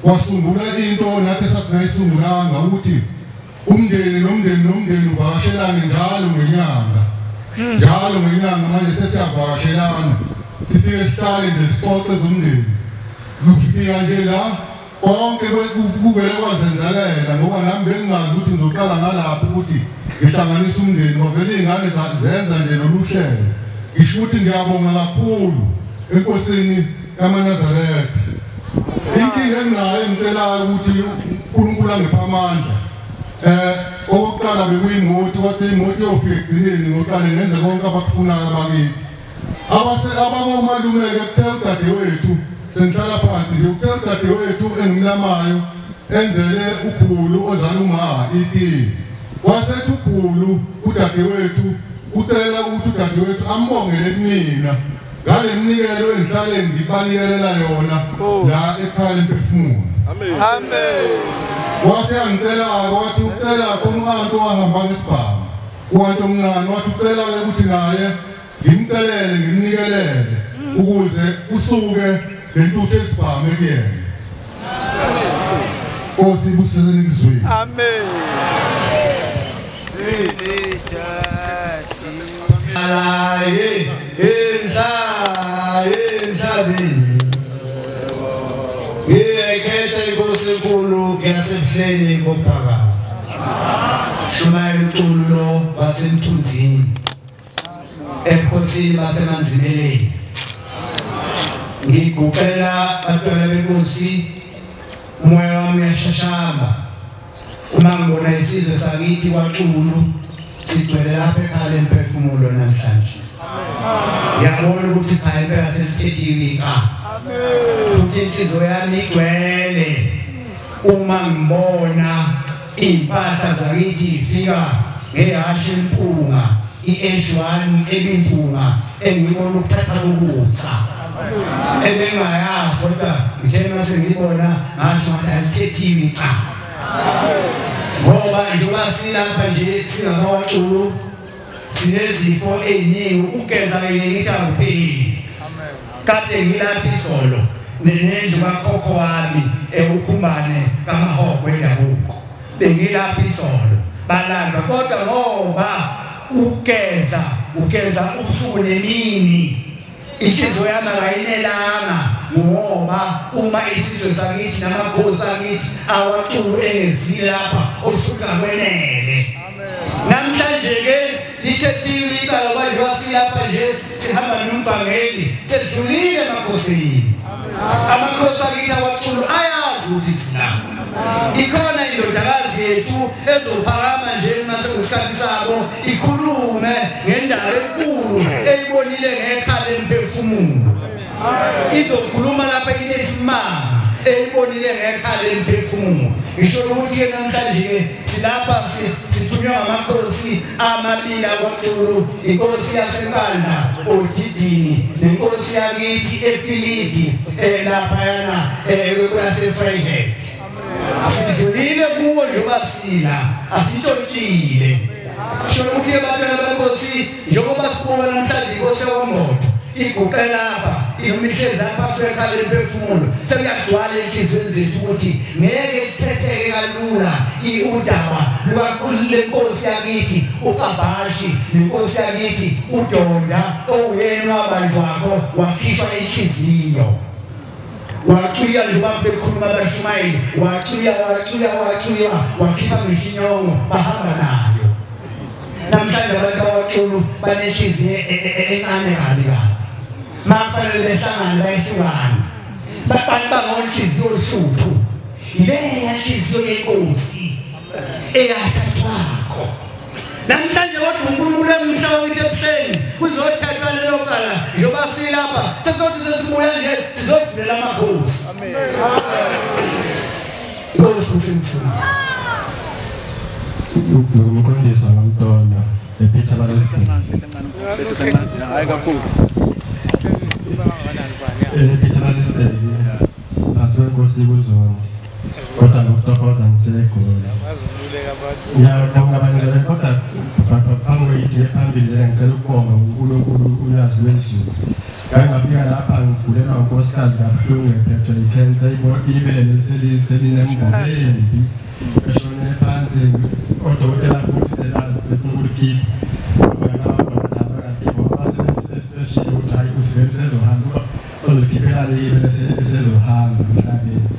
wasungula into nathi sasingayisungulanga ukuthi umndeni nomndeni uvakashelane njalo ngenyanga manje sesiyavakashelana sifike sihlale nje sixoxe zomndeni kufika nje la konke kuvele kwazenzakela ngoba nami bengingazi ukuthi ngizoqala ngalapho ukuthi ngihlanganise umndeni ngoba vele izingane zenza nje loluhlelo ngisho ukuthi ngiyabonga kakhulu enkosini kaManazaretha. Inkinga enginayo engicela ukuthi uNkulunkulu angiphe amandla okokuqala bekuyimoto kodwa imoto yofika egcineni ngoqale ngenze konke abakufunayo abakithi abakomalume-ke kuthe udadewethu sengihlala phansi nje kuthe udadewethu engimlamayo enzele uGulu ozala uma iti wasethi uGulu udadewethu ucela ukuthi udadewethu ambongele kumina ngale mnikelo engihlale ngibanikelela yona la ekhaya eMphefumulo. Amen. wase angicela wathi ucela konqanto wahamba ngesibhamu uwanto omncane wathi ucela ukuthi naye ngimcelele ngimnikelele ukuze usuke lentuthu esibhamu ekuyena osibuseni kuzwe amen alaye emhlabeni ngekhethe inkosi enkulu yasebuhleni bophakathi shumayo umculo wasemthunzini ebukhosini basemanzimeleni ngiguqela abantwana benkosi umoya wami uyashashamba uma ngibona isizwe sakithi kwaXulu sigcwele lapha ekhaya emphefumulo namhlanje ngiyabona ukuthi cha impela selithethiwe cha futhi inhliziyo yami igcwele uma ngibona impahla zakithi ifika ngehashi empunga i-H1 ebimpunga engibona ukuthatha ukutha ebengayazi kodwa ngithe mase ngibona ngasho ukuthi alithethiwe cha ngoba njengoba silapha nje singamaXulu sinezifo eziningi ugeza ngithi akupheli kade ngilapha isolo nenenje bakhokho wami ukhumbane kamahoko endabuko bengilapha isolo balanda kodwa ngoba ugeza usuku nemini inhliziyo yami ayinelanga ngoba uma isizwe sakithi namakhosi akithi awaXulu engezilapha oshuka kwenele namhlanje ke lithethiwe icala manje wasilapha nje sihamba nombangeli sedlulile emakhosini amakhosi akithi awaXulu ayazi ukuthi silapha ikhona indodakazi yethu ezophakama nje mase kusikhathi sabo ikhulume ngendaba enkulu eyibonile ngekhala emphefumulo izokhuluma lapha inesimanga eyibonile ngekhala emphefumulo ngisho ukuthi ke namhlanje silapha sithunywa amakhosi amabili akwaXulu inkosi yasenkanda oDidini nenkosi yakithi eFilidi lapha yana kwaseFreyhead sidlulile kuwo njengoba sila asitshotshile sho ukuthi abantwana benkosi njengoba sibona namhlanje inkosi yakwamotho iguqela lapha imihlezi apha ekhala emphefumulo sekuyagcwala enhliziyweni zethu ukuthi ngeke kuthetheke kalula udaba lwenkosi yakithi uKabashi nenkosi yakithi uDonda oyena wabanjwakho wakhishwa inhliziyo wacuya njengoba bekhuluma abashumayeli wacuya wakhipha ngishinyongo bahamba nayo namhlanje abantu bakwaXulu banenhliziyo encane kabi mafanele behlangana bayehlukana babantu bangonhliziyo ohluthu le yanhliziyo yenkosi eyathathwako namhlanje kodwa uNkulunkulu emhlaba wethu ebuhleni kuzothathwa lelo cala njengoba silapha sesothi sesibuya nje sizodlulela amakhosi amen Nkosi uSimthini ngumqondisi wamntwana ePeter Baleskin hayi kakhulu Peter Baleskin azwe Nkosi kuzona kodwa ngokutohoza ngisekhona ngiyabonga abanye kodwa bangoyithi phambili ngicela ukubonga uNkulunkulu uyazi lwezulu ngangafika lapha ngigulelwa unkosikazi kabuhlungu ephethwe ikhensa ibele selinembobo embi eshone phansi odokotela futhi selazi befuna ukulikhipha especially ukuthi hayi usezohamba ozokhiphela ibele sezohamba emhlabeni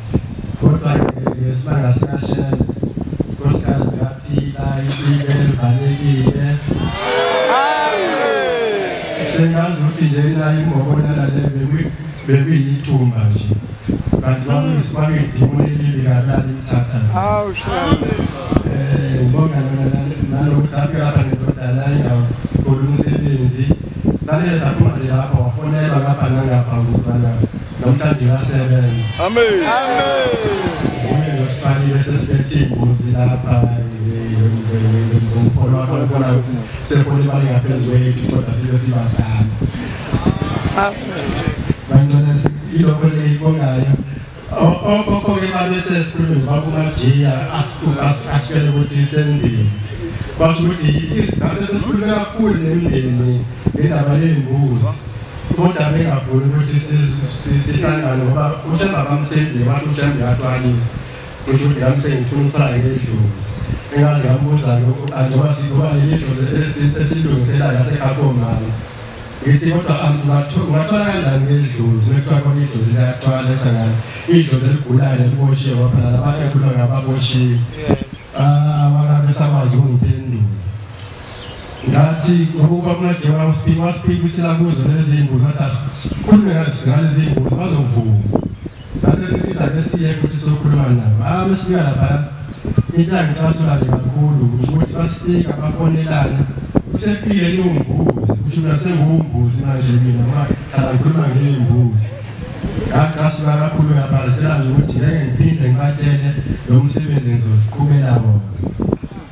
kodwa ngesibanga sikashela unkosikazi yaphila ibele livalekile sengazi ukuthi nje nayo ingobonana le bekuyithumba nje kanti wami idimoni libikabali mthatha ngibonga nalokuthi aphi lapha ngedodana ingakhola umsebenzi salele saphuma nje lapha wafonelwa ngapha nangapha ngubana namhlanje uyasebenza amen uye ngosifanile sesibethe imbuzi lapha ngompholo wakho ubona ukuthi sekhona imali ngaphezu kwethu kodwa sibe sibadala bangcona ilokho leyibongayo okhokho-ke babethe esikhulumeni bakumajiya asitshele ukuthi senzeni. Basho ukuthi sesikhulume kakhulu nemindeni ngendaba yey'mbuzi. Kodwa bengafuni ukuthi sihlangane ngoba uthemba bamthembile bathi uthemba uyathwalisa. Kusho ukuthi nami sengifuna ukuhlala ngedlozi. Engazi ngambuza-ke njengoba ngoba leli dlozi esilungiselayo yaseKakomane. Ngithi kodwa ungathola kanjani ngedlozi mekuthiwa khona idlozi liyathwala esangane idlozi eligulayo eliboshiwe waphela labantu ekhuluma ngababoshiwe. Wakabe sakwazi ukungiphendula. Ngathi ngokuba kunadewa wasipika usila kuzo lezi mbuzi wathi khulume ngalezi mbuzi bazovuma. Sasesisithi ake siye ukuthi sokhuluma nabo. Besifika lapha into engixhasula nje kakhulu ukuthi basifika bafonelana. Usefile nombuzi kusho mina sengumbuzi manje mina ngoba ngikhuluma ngey'mbuzi. Ngasuka kakhulu lapha tshela nje ukuthi ngeke ngiphinde ngibatshele lo msebenzi ngizoqhubela wona.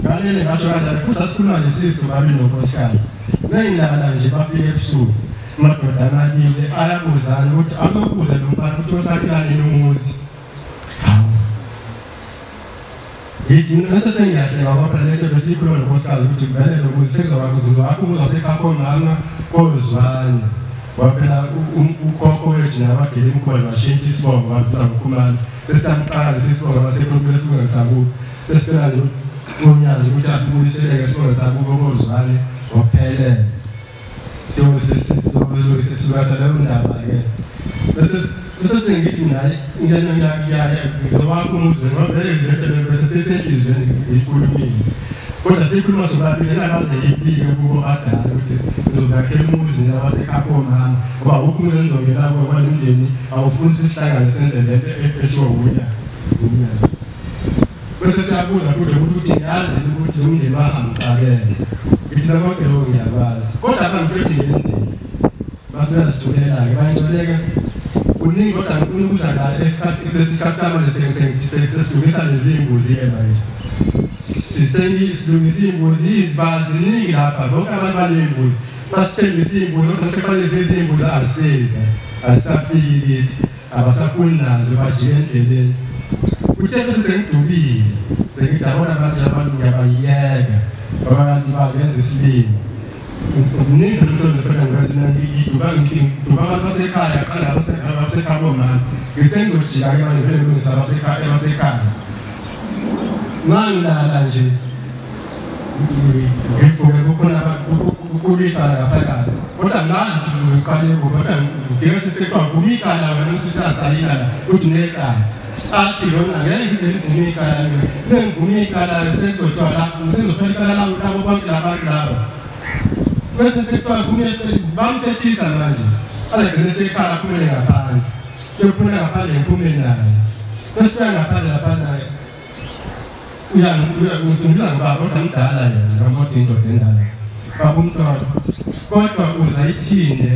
Ngalele ngasho kanjalo futhi asikhuluma nje sithu babi nonkosikazi. Ngengilala nje bafike ebusuku amadoda amabili ayabuzana ukuthi akubuze lo mphathi ukuthi usakhilani nomuzi. Ngithi nesesengiyahlela ngoba phela lento besikhuluma nonkosikazi ukuthi vele nomuzi sekuzobakuzuza wakho uzosekhakhomama kozwane. Waphela ukhokho wethu nabageli imkhona bashintsha isibongo bafuza ukukhumana. Sesamqala sisibongo basekhulumile sibongo sakubo. Sesicela nje unyazi ukuthi afunisele ngesibongo sakubo kozwane waphelele. Sesisuka leyo ndaba-ke. Bese sengithi naye ngizoba umuzweni ngoba vele izinto bese sesenhlizweni ngiyikhulumile. Kodwa sikhuluma sobabili engakaze ngibike kubo badala ukuthi ngizobakhela umuzi nabaseKakomane ngoba ukho umuzi engizongena kuwo ngoba nomndeni awufuni ukuthi sihlangane senze lento esho unya. Bese siyabuza futhi ukuthi ngiyazi ukuthi umndeni wahamqabele. Ngithi konke lokho ngiyakwazi. Kodwa bangiphethe ngenzini. Basiyazithulela-ke bayintoleka kuningi kodwa ngifuna ukuza la lesikhathi samanje sesilungisa lezi mbuzi-ke manje. Silungisa iy'mbuzi ziningi lapha bonke abantu baney'mbuzi. Basithengisa iy'mbuzi kodwa sekufanele lezi mbuzi azisiza azisafiki kithi abasafuni nazo bajike endleleni. Kuthe bese sengidubile sengithi abona abantu ngiyabayiyeka ngoba abantu bakenza isilimo. Kuningi lusoziphela ngiduka abantu basekhaya qala abaseKakomane ngisengojika-ke manje vele ngilungisa abasekhaya. Mangilala nje ngivuke kukhona kulithala ngaphakathi kodwa ngazi ukuthi ngiqale kodwa ngifike sesekuthiwa kumicala wena ususasayina la ukuthi unecala. Athi lona ngeke ngize ngivume icala mina bengivume icala sengizothiwa la sengizothola icala labo bonke labantu labo. Bese sekuthiwa bamthethisa manje alagcine sekhaya aphumele ngaphandle sephumele ngaphandle ngiphume naye. Bese ngaphandle lapha naye uyangizungula ngoba kodwa mdala yena ngoba indoda endala baba umntwana kodwa ungayithinde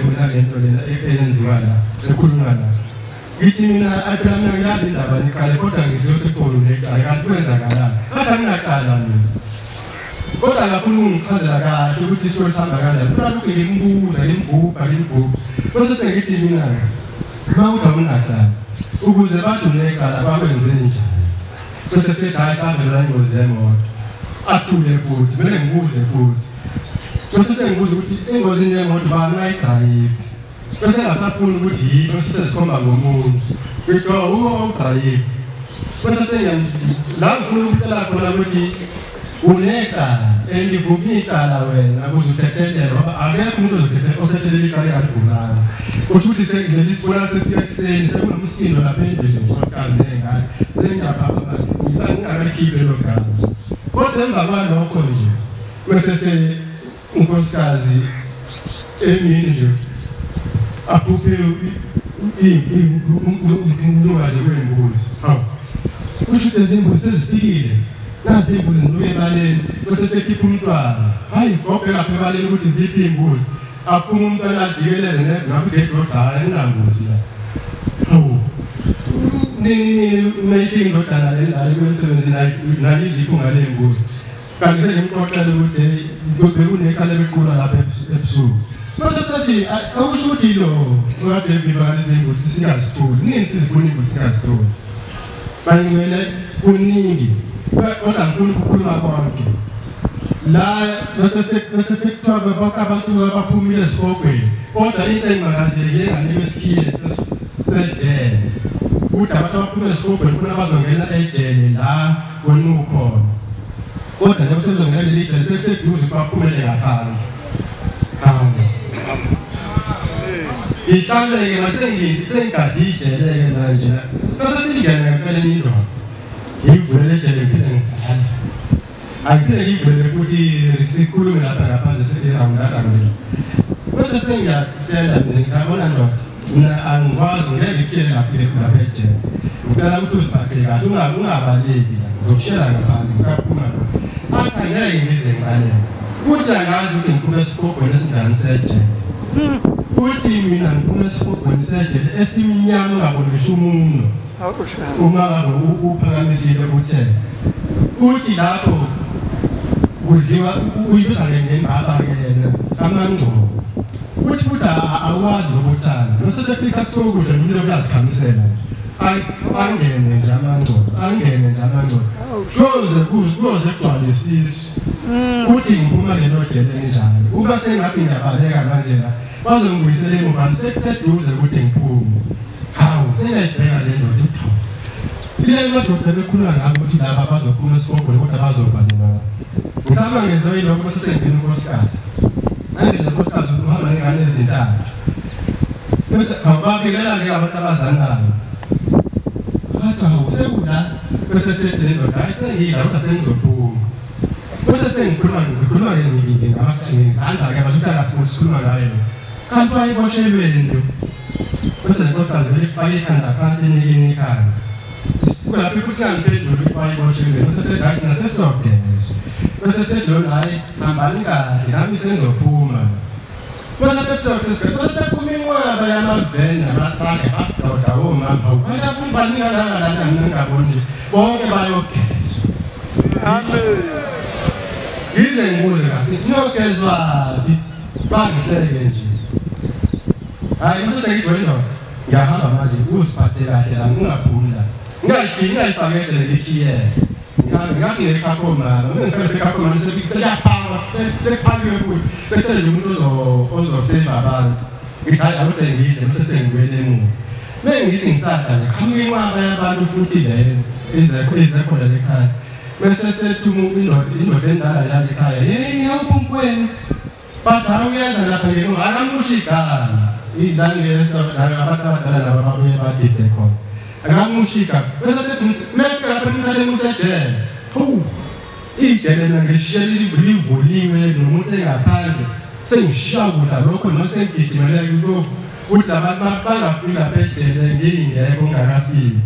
wena lento lena eyenziwa la ekhulunywa la. Ngithi mina phela mina ngiyazi indaba niqale kodwa ngizosekhona necala kanti kwenzakalani kodwa nginacala mina. Kodwa kakhulu ungichazela kahle ukuthi isiko sihamba kanjani funa lokhu ngimbuka bese sengithi mina mawuda unacala ukuze bathi unecala bakwenze njani. Bese sethi hayi savela ingozi yemoto athule futhi kumele ngibuze futhi. Bese sengibuza ukuthi ingozini yemoto banayidrayiva. Bese ngasafuni ukuthi yini bese sesikhomba ngomuntu kuthiwa udrayiva. Bese la ngifuna ukutshela khona ukuthi unecala engivumi icala wena ukuze uthethelele ngoba akekho umuntu ozothethelela icala eligulana. Kusho ukuthi lesi sibona sesifika ekuseni sekunomsindo lapha endlini unkosikazi ney'ngane sengiyabamba ngisangingakalikhiphe lo gama. Kodwa emva kwalokho nje bese unkosikazi emini nje aphuphe umnikazi wembuzi. Kusho ukuthi izimbuzi sezifikile nazi imbuzi niluye ebaleni bese sekhipha umntwana. Hayi gogo lapha ebaleni ukuthi ziphi imbuzi aphuma umntwana ajikeleze ngaphethe kodwa enambuzi la. Nini indodana lendala kwesebenzi nayizipho ngale mbuzi. Kanti ngimxoxela ukuthi bekunekhala bequla lapha ebusuku. Mase sathi akusho ukuthi lo kade bibani izingozi singazitholi. Nini sizibona ingozi singazitholi. Bayingwele kuningi. Kodwa ngifuna ukukhuluma konke. La bese sekuthiwa bonke abantu abaphumile esibhokweni. Kodwa into engingaziyeke nganike isikhiye sejele. Ukuthi abantu abaphumile esibhokweni kuna bazongena ejele la wena ukhona. Kodwa njengoba sebezongena leli jele sekuseduze baphumele ngaphandle. Ihlale-ke masengigadijele-ke manje bese singene ngempela enye indoda ngiyivulele ejele ngiphinde ngivale angiphinde ngiyivulele futhi sikhulume lapha ngaphandle sirawundarawundela bese sengiyatshela mina ngiyabona ndoda mina angikwazi ngeke ngiphile lapha ejele ngicela ukuthi uziphathe kahle ungabaleki la ngizokushela ngaphandle ngisaphuma athi ngeke ngize ngibale kuthi angazi ukuthi ngiphume esibhokweni esingane sejele uthi mina ngifuna isibhokweni sejele esimnyama ungaboni ngisho umuno uma ngabe uphakamisile uthe uthi lapho udliwa uyibiza ngembaba-ke yena amangcobo uthi futhi awazi lokuthanda nosesefisa kusokudla nomlilo kuyazikhamisela angene nje amangcobo kuze kugcwale isisu uthi ngiphuma lelo jele enjalo uba sengathi ngiyabaleka manje la bazongibuyisela emuva sekuseduze ukuthi ngiphume hawu sengayibheka le ndoda uthawu ile madoda bekhuluma ngabo ukuthi laba bazophuma esibhokweni kodwa bazoba nina ngisama ngezoyilokho bese sengena unkosikazi angene unkosikazi uhamba ngane ezintathu bese awubabikela-ke abantu abazali nabo bathi hawu sekula bese sethi le ndoda hayi sengiyila kodwa sengizophuma bese ngikhuluma ngezandla-ke bathi akasikhuluma ngayo kanti bayiboshelweni nto bese lenkosikazi vele kufake ikhanda phansi enikini ikhanda sisuka lapho futhi angiphendula bayiboshelweni bese sedathi nasesogezwa bese sejona hayi hambani kahle nami sengizophuma bese sephuma inqwaba yamaveni namatrake badoda omama baningalalala mina ngingaboni bonke bayogezwa amen yize ngibuze kahle niyogezwaphi bangihleke nje hayi mase sengijoyina ndoda ngiyahamba manje uziphathe kahle la ngingaphumi la ngingayifakele lekhiyele ngathi ngekhakho mama ngifike ekhakho manje sekuyaphanga sekuphakiwe futhi sekusele nje umuntu ozoseva abantu ngithi hayi awude ngidle bese sengibuyele emuva mengithi ngisada nje qhamuka inqwaba yabantu futhi leyo izekhona lekhaya bese sethuma indoda endala yala ekhaya ngiyawuphumkwenu bathi awuyenza lapha ngeke akamusho igama idangesa abantu abadala laba babuye badide khona akamushika bese sethi meke lapha emkhaleni usejele ijele ngishiya livuliwe nomuntu engaphandle sengishiya kudla lokho noma sengigijimele kulokho ukuthi abantu bangafika lapha ejele ngingekho ngakafiki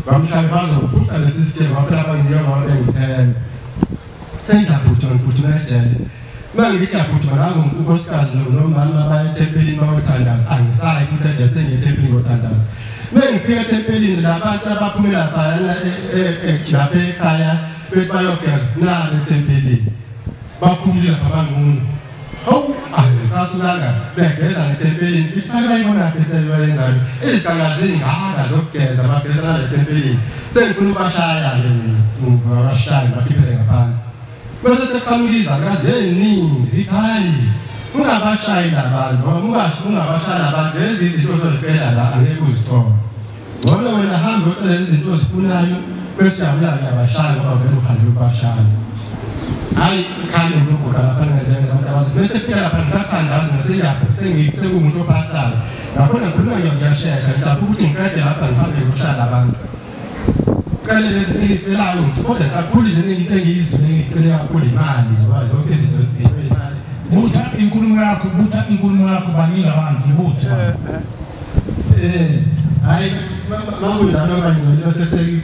bamhlanje bazophuca lesi sithemba phela bangiyoba bengithemba sengiyaphutha ejele mangithi aphutha ngazo unkosikazi nomama bayethempelini bayothandaza angisayi ukuthi nje sengiyethempelini ngothandaza mengifika ethempelini labantu abaphumela lapha ekhaya bethi bayogeza nalo ethempelini baphumile lapha bangunu hawu ayicasulanga begeza ethempelini bayibona phela bayenzayo izigangazini ngala zokugeza bagezana ethempelini sengifuna ubashaya ngabashaya baphile ngaphandle bese seqhamukiza kaze eningi hayi ungabashayi labantu ungabashaya abantu lezi izinto ozozicela la angeke uzithola ngoba wena hamba ucela lezi zinto ozifunayo bese uyabulala abashaya ngoba vele uhambe ubashaya hayi khanye ngokuqala lapha njengabantu abazi bese phela lapha ngisathandaza ngisiyapha sengumuntu ophathayo ngakho ngikhuluma ngiyashesha ngicela ukuthi ngiqede lapha ngihambe ukushaya abantu kale lezicelayo kodwa kakhulu nje engiyizwe ngicela kakhulu imali ngoba zonke izinto zidinga imali butha inkulumo yakho baningi abantu butha hayi mawudlalo kanye loseseki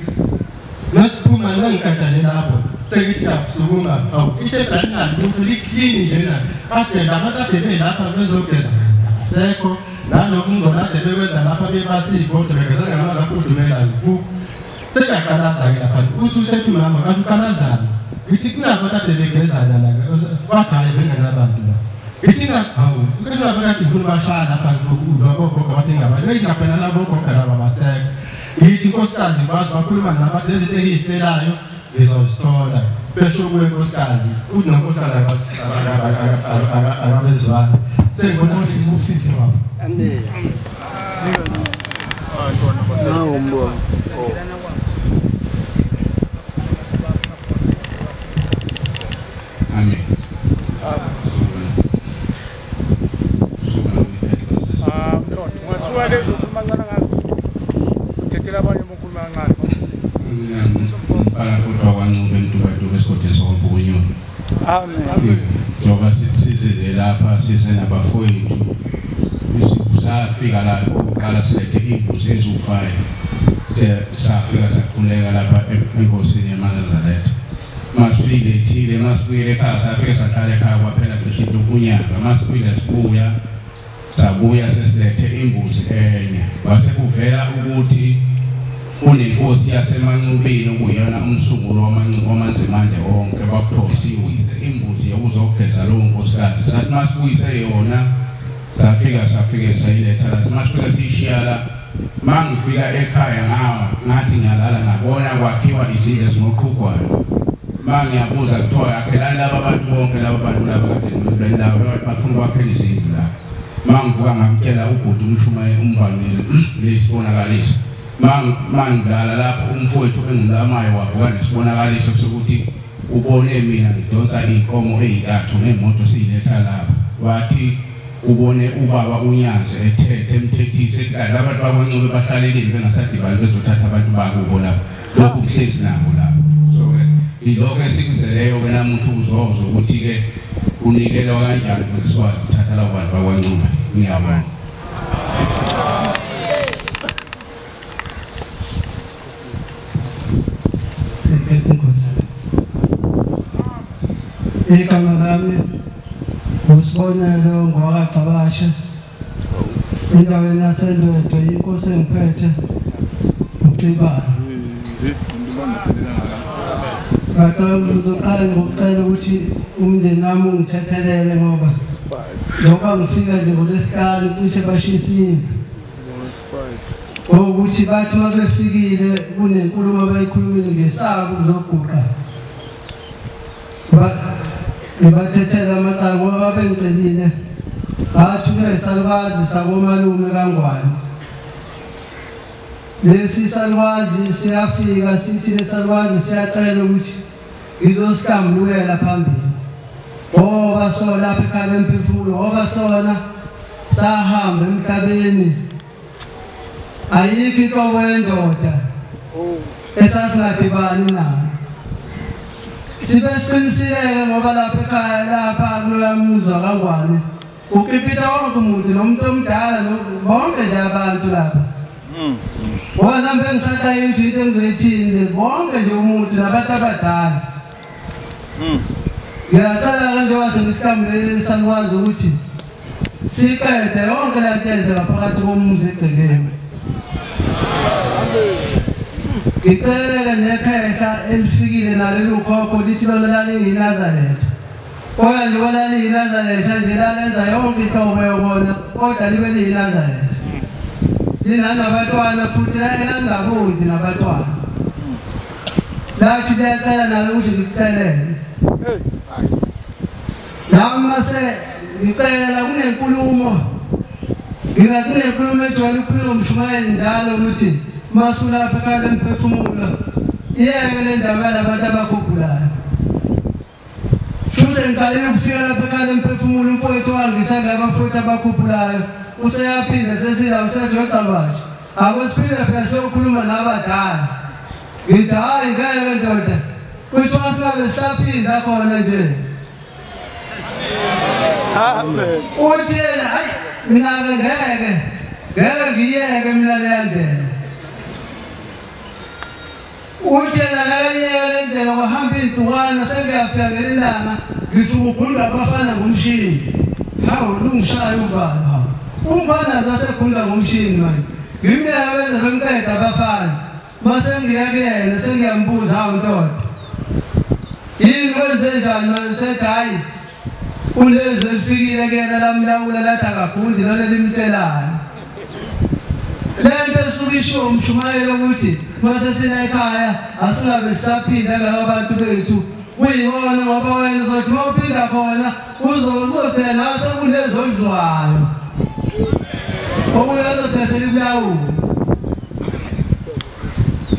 nasiphuma ngangikada nje lapho sengithi asukuma awu ithebhani nalo liklini njena kade labantu ade belapha bezogeza sekho nalokhu ngizolade bekwenza lapha bebasi ibodo begeza ngamanzi afudumelayo sekaqalaza-ke lapha uthi usethi mama kanti uqalazana ngithi kunabantu ade begezana la kwathi hayi bengenabantu la ngithi hawu abantu abakade kulubashana lapha lokho bathi ngabantu beyingapena nabo kokhala babaseka yithi inkosikazi bazi bakhuluma nabantu lezinto ezifelayo bezozithola besho kuwe inkosikazi uthi nonkosikazi akabezwana sengibona usisi baba amen umbono amen ngasuka lezo kumancane ngakho uthethela abanye bonkulumo kancane para kodwa kwancube entubatuka esigodini sokubunyoni amen njoba sithi lapha sisenabafowethu safika la uqala silethe imbuzi eziwu5 safika sakhuleka lapha enkosini yaMazaretha masifike ethile masifike ekhaya safika sahlala ekhaya kwaphela cishe unyaka masifike sabuya sesilethe imbuzi enye wasekuvela ukuthi kunenkosi yaseMancubeni okuyona umsungulo wamanzimande onke baphosiwe imbuzi yokuzogeza lowo nkosikazi sathi masibuyise yona safika sayiletha la masifika sishiyala mangifika ekhaya ngathi ngiyalala ngabona kwakhiwa izindlu ezinoqhugwayo mangiyabuza kuthiwa yakhelani laba abantu bonke laba bantu laba kade ndawo bafuna ukwakhela izindlu la mangivuka ngamtshela ubhuti umshumayeli umvangeli lesibonakaliso mangidala lapho umfowethu engumlamayo wavuka nesibonakaliso sokuthi ubone mina ngidonsa inkomo ezithathu ngemoto siyiletha lapha wathi ubone ubaba uNyazi ethethe emthethise abantu bakwaNcube bahlaleleni bengasadibani bezothatha abantu bakubona lokhu kuhlezi nabo lapho so ilokho esikuzeleyo ke namuntu uzozwa ukuthi ke unikele kanjani ukuziswazi ukuthatha labo bantu bakwaNcube ngiyabonga igama lami usibonelo ngwakacabasha endaweni yaseNdwedwe inkosi engiphethe uCibana Bazoqala ngokucela ukuthi umndeni wami ungithethelele ngoba ngifika nje ngolesihlanu cishe bashisa indlu ukuthi bathi mabefikile kunenkulumo abayikhulumile ngesabo kuzoguqa bathethela amacala ngoba babengicelile bathi kunesalukazi sakomalume kaNgwane lesi salukazi siyafika sithi lesalukazi siyacela ukuthi izosihlambululela phambili ngoba so lapha ekhaya emphefumulo ngoba sona sahamba emhlabeni ayikho inhlobo yendoda esasingadibani nayo sibesiqiniseke ngoba lapha ekhaya lapha kuloyamuzwa kaNgwane ukipita wonke umuntu nomuntu omdala bonke nje abantu lapha wona bengisaqala into engizoyithini bonke nje umuntu nabantu abadala ngiyacela nje wasengihlambulele sankwazi ukuthi siqede yonke lento eyenzeka phakathi komuzi egcekeni ngicela nekhehla elifikile nalelo khokho lithi lona laliyiNazaretha kodwa njengoba laliyiNazaretha nje lalenza yonke inhlobo yokona kodwa libe liyiNazaretha linanabantwana futhi elangabundi nabantwana lathi liyacela nalo ukuthi ngikucelele nami ngicela kunenkulumo ejwayele ukukhuluma umshumayeli njalo ukuthi masulapha ekhaya emphefumulo iyeke le ndawo yalabantu abakhuphulayo futhi ngicela ukufika lapha ekhaya emphefumulo umfowethu wangisanga labafowethu abakhuphulayo useyaphinda sesila usejocabasha akwesiphinde phela siyokhuluma nabadala ngithi hayi ngeke ndoda kuthiwa singabe sisaphinda khona nje amen uthi hayi mina ngeke ngiyeke mina lendlela uthi ngeke lendlela kuhamba insukwana sengiyafika ngelilanga ngifuna ukukhulula abafana ngomshini hawu lungishaya uvalo umfana zasekhulula ngomshini manje ngimyeka benza bemqeda abafana mase ngiyakuyena sengiyambuza hawu ndoda yini kwenze njani manje sethi hayi ulezwe lifikile kuyena lamlawula lathi akagundi lona limtshelana lento esuke isho umshumayelo ukuthi mase sina ekhaya asingabe sisaphinda laba bantu bethu kuyibona ngoba wena uzothi mawuphinda khona uzothe nawe sekulezo olizwayo okulezo theseli kulawula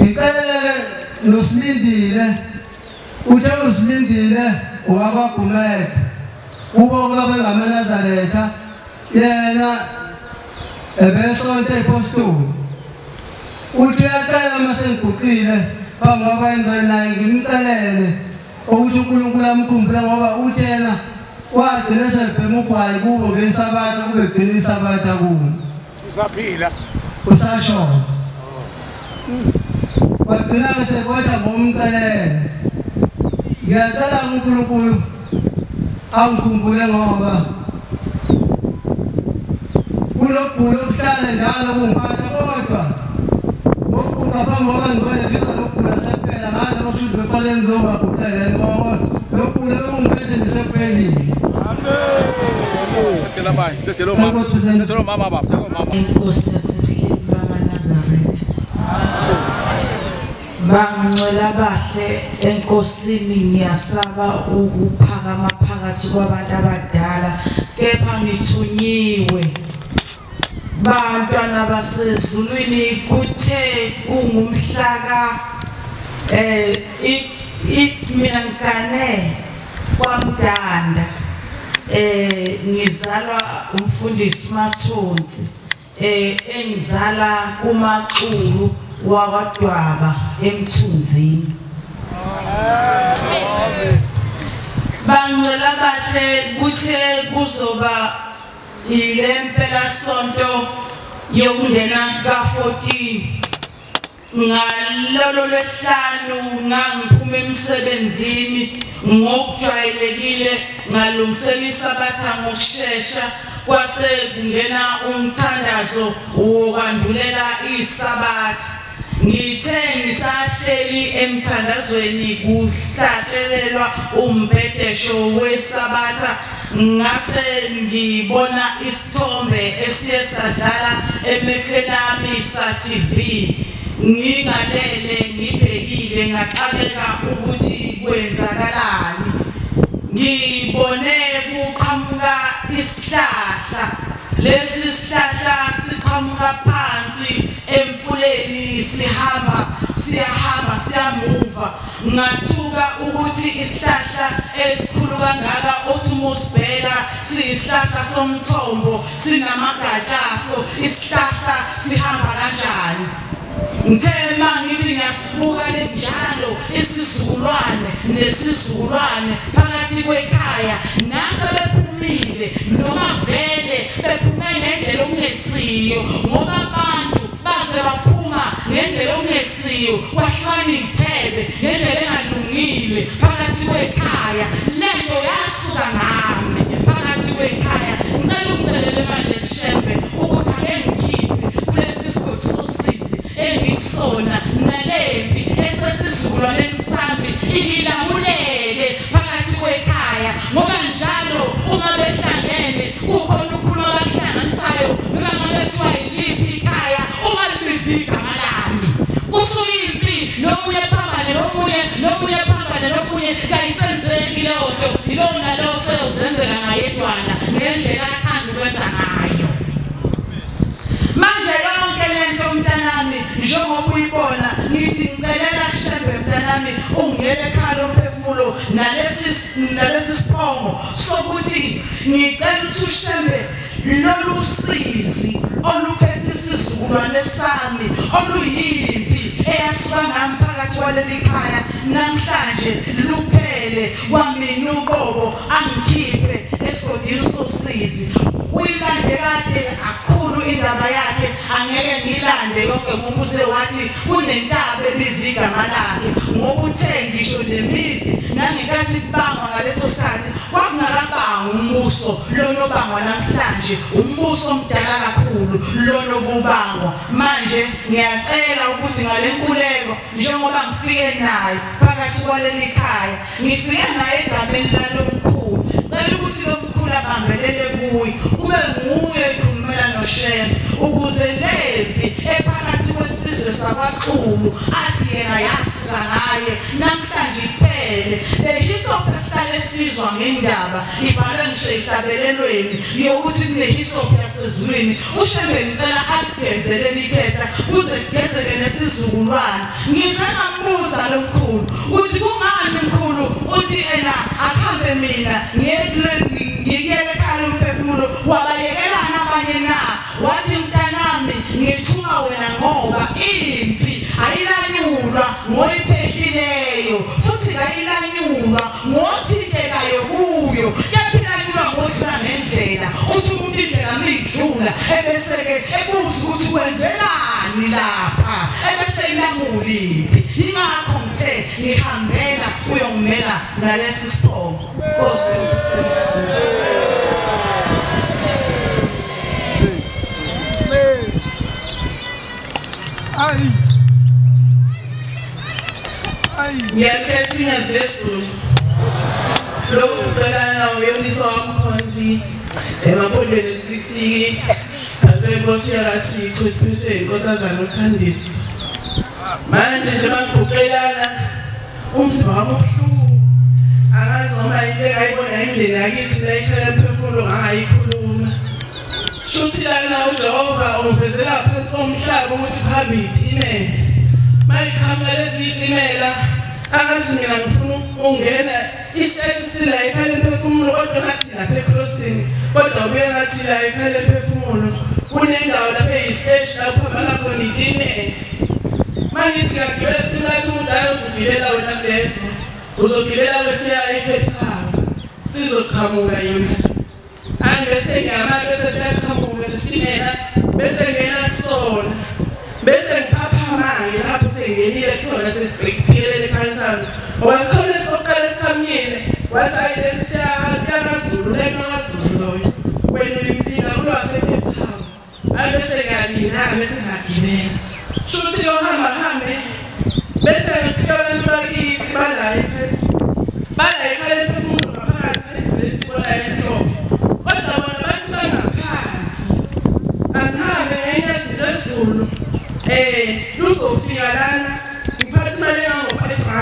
ngicela nosilindile uthe usilindile owabagumede uba laba ngamaNazaretha yena ebesonto ePostoli uthi uyacela masengiguqile phambi kwabayenzwe naye ngimcelele ukuthi uNkulunkulu amkhumbule ngoba uthena wagcina sebhema ugwayi kubo ngesabatha kube gcina isabatha kubo usaphila usashona wagcina sebotha ngomcelele ngiyacela uNkulunkulu angikhumbule ngoba kulokugula okuhlala njalo kungiphatha kodwa ngokugula ngoba ngibona ngizolokugula sephela ngale ngokuthi beqale ngizobagulele ngoba lokugula bekungiphethe ndisephelile. Amen. Tela mama, tela mama baba, tela mama. Inkosi yasehleli bamaNazaretha. Bangcwela bahle enkosini ngiyasaba ukuphakama phakathi kwabantu abadala kepha ngithunyiwe. Bantwana basezulwini kuthe kungumhlaka mina ngikane kwaMdanda ngizalwa umfundisi Mathonsi engizala kuMaqulu wakwaDwaba eMthunzini. Bangcwela bahle kuthe kuzoba ilempela sonto yokungena ka14 ngalolo lwesihlanu ngangiphuma emsebenzini ngokujwayelekile ngalungiselisa abatha ngokusheshsha kwase kungena umthandazo wokwandulela isabatha ngithe ngisahleli emthandazweni kuhlahlelelwa umbhedesho wesabatha ngase ngibona isithombe esiye sadlala emehlweni ami sa-TV ngingalele ngibhekile ngaqaleka ukuthi kwenzakalani ngibone kuqhamuka isihlahla lesi sihlahla siqhamuka phansi emfuleni siyahamba siyamuva ngathuka ukuthi isihlahla esikhulu kangaka othi umusibheka siyisihlahla somthombo sinamagatshaso isihlahla sihamba kanjani ngithema ngithi ngiyasibuka njalo isizukulwane nesizukulwane phakathi kwekhaya nase bephumile noma vele bephuma ngendlela okungesiyo ngoba abantu baze baphuma ngendlela okungesiyo kwahlukana ithebe ngendlela engalungile phakathi kwekhaya lento yasuka ngami phakathi kwekhaya ngicela ukucelele manje Shembe ukuthi ake ngikhiphe kulesi sigodi sosizi engisona nalempi esesizukulwaneni sami ilamuleke phakathi kwekhaya ngoba njalo uma behlangene ukhona ukukhuluma abahlanganisayo noma ngabe kuthiwa yiliphi ikhaya uma libiza igama lami kusuka impi nomunye phambane nomunye phambane nomunye kayisenzeki leyo nto yilowo nalowo seyozenzela ngayedwana ngendlela athanda ukwenza ngayo manje yonke lento mntanami njengoba uyibona ngithi ngicelela Shembe mntanami ungiyele ekhaya lomphefumulo nalesi siphongo sokuthi ngicela ukuthi uShembe lolu sizi oluphethe isizukulwane sami oluyimpi eyasuka ngami phakathi kwaleli khaya namhlanje luphele kwamina uqobo angikhiphe esigodini sosizi uyilande kade akhulu indaba yakhe angeke ngilande yonke ngumbuze wathi kunentaba elizigama lakhe ngoba uthe ngisho nemizi nangikathi kubangwa ngaleso sikhathi kwakungakabanga umbuso lona obangwa namhlanje umbuso omdala kakhulu lona obubangwa manje ngiyacela ukuthi ngalenkuleko njengoba ngifike naye phakathi kwaleli khaya ngifike naye egameni lalomkhulu ngicela ukuthi lo mkhulu abambelele kuye kube nguye ekhulumela noShem ukuze lempi ephakathi kwesizwe sakwaXhulu athi yena yasuka ngaye namhlanje iphele le hisop esitale sizwa ngendaba ibhalwe nje ehlabelelweni yokuthi kune hisop yasezulwini uShembe ngicela agezelele ikhetha kuze kugezeke nesizukulwane ngize ngambuza lo mkhulu uthi kungani mkhulu uthi ena akuhambe mina ngiyekele ekhaya umphefumulo wabayekelana abanye na wathi mntanami ngithuma wena ngoba impi ayilanyulwa ngoyiphekileyo futhi ayilanyulwa ngothintekayo kuyo kepilanyulwa ngodlula ngendlela uthi umuntu indlela miyidlula ebese-ke ebuza ukuthi kwenzelani lapha ebese ilamuliphi yingakho ngithe ngihambela uyongimela nalesi siphomo Nkosi ngiyakhetha unyazi lesulu lokhu kuqelana uyoniso wamkhonzi emapondweni esisiki asenkosi yakasicho isiphethe inkosazana uThandiso manje nje bangiqelana umzimba wami ubuhlungu akazi noma into engayibona imindeni yakithi la ikhaya emphefumulo ngayikhuluma shuthi lana uJehova umvezela phansi omhlaba ukuthi kuhambe itimela mayikhamba lezi itimela akazi mina ngifuna ungena isiteshi sila ikhaya emphefumulo kodwa ngathi lapha ecrossing kodwa ubuye ngathi la ikhaya emphefumulo kunendawo lapha eyisiteshi lapho kuhamba khona itimela mangithi ngagibela esitimela udala uzogibelela wena kuleso uzogibelela wesiya eCape Town sizoqhamuka yona angese ngamanye bese siyaqhamuka lesimela bese ngena kusona bese ngiphaphama lapho sengenile kusona sesiqhikilele phansi wakhona soqala esikamile wathi ayilesi siyakazulu lenkazulu loyo wena impilo kulwase eCape Town abese ngalina bese ngagibela shuthi yohamba hambe bese ngifika abantu bakithi bala ekhaya emphefumulo ngaphakathi lesibona enhloko kodwa bona bathi bangaphansi angihambe ngenyazi lezulu luzofika lana ngiphatha imali engango-R5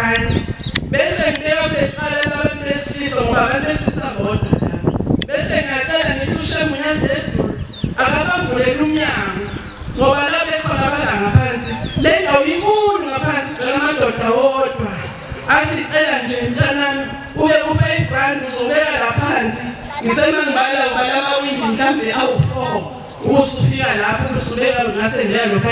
bese ngibeka kuleqala labantu besilisa ngoba abantu besilisa bodwa bese ngiyacela ngithi uShembe unyazi lezulu akabavulele umnyango ngoba la bekhona abala ngaphansi le ndawo inkulu ngaphansi gcwele amadoda wodwa athi cela nje mntanami ube u5 uzobeka la phansi ngisemangibala ubala amawindi mhlambe awu4 usufika lapho usubeka ngase ngiya no5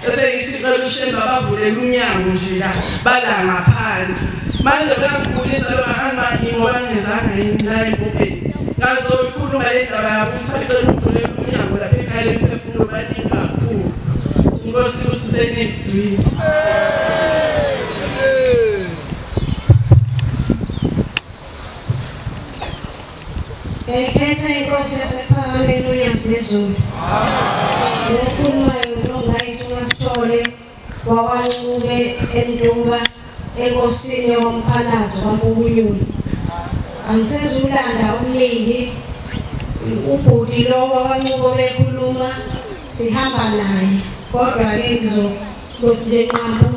bese ngithi cela uShembe abavulele umnyango nje la bala ngaphansi manje bayangibulisa lo hamba ngoba ngizanga yini la ebopeni ngazoyikhuluma le ndaba yakuthi cela uvulele umnyango lapha ekhaya emphefumulo baningi kakhulu Nkosi usisenizwi Ekhetha inkosi yasePhalamende unyazi lezulu. Ukhulumayo ngayifuna sithole wakwaNcube eNdumba enkosini yomphalazo kwaMpukunyuni. Angisezulanda omningi ubhudi lo wakwaNcube bekhuluma sihamba naye kodwa ke ngizokuthi nqambo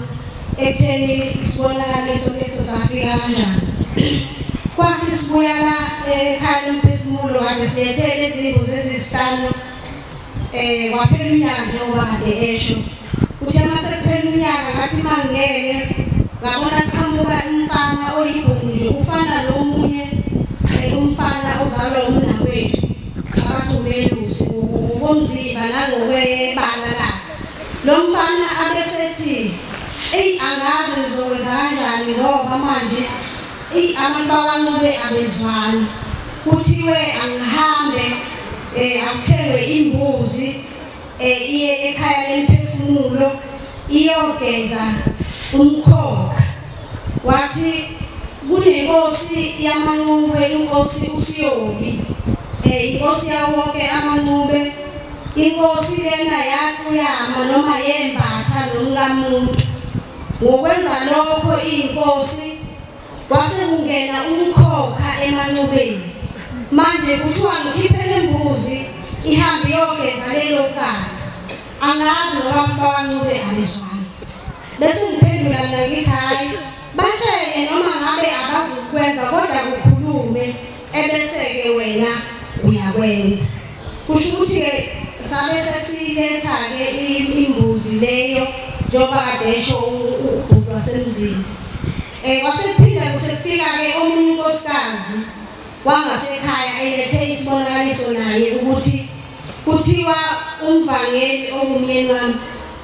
etheni sibonakaliso leso safika kanjani. Kwathi sibuya la ekhaya lomphefumulo kade siyethele izimbuzi ezisihlanu kwaphela unyaka njengoba kade esho kuthe mase kuphela unyaka ngathi mangene ngabona qhamuka umfana oyibhungu nje ufana nomunye umfana ozalwa umnawethu abathi umelusi ubomzimba nangokwebala la lo mfana abesethi angazi ngizokwenza kanjani ngoba manje abantu bakwaNcube abezwani kuthiwe angihambe akuthengwe imbuzi iye ekhaya lemphefumulo iyogeza umkhokha wathi kunenkosi yamaNcube inkosi uSiyobi inkosi yawonke amaNcube inkosi lena yakuyama noma yembatha nomkamuntu ngokwenza lokho inkosi kwase kungena umkhokha emanqubeni manje kuthiwa ngikhiphele imbuzi ihambe yogeza lelo kala angazi ngoba bawanqube abizwana bese ngiphendula mina ngithi hayi batshele noma ngabe abazukwenza kodwa kukhulume ebese-ke wena uyakwenza kusho ukuthi-ke sabe sesiletha-ke imbuzi leyo njengoba kade esho ubhuti wasemzini kwasephinda kusekufika-ke omunye unkosikazi wangasekhaya elethe isibonakaliso naye ukuthi kuthiwa umvangeli ongumyeni wami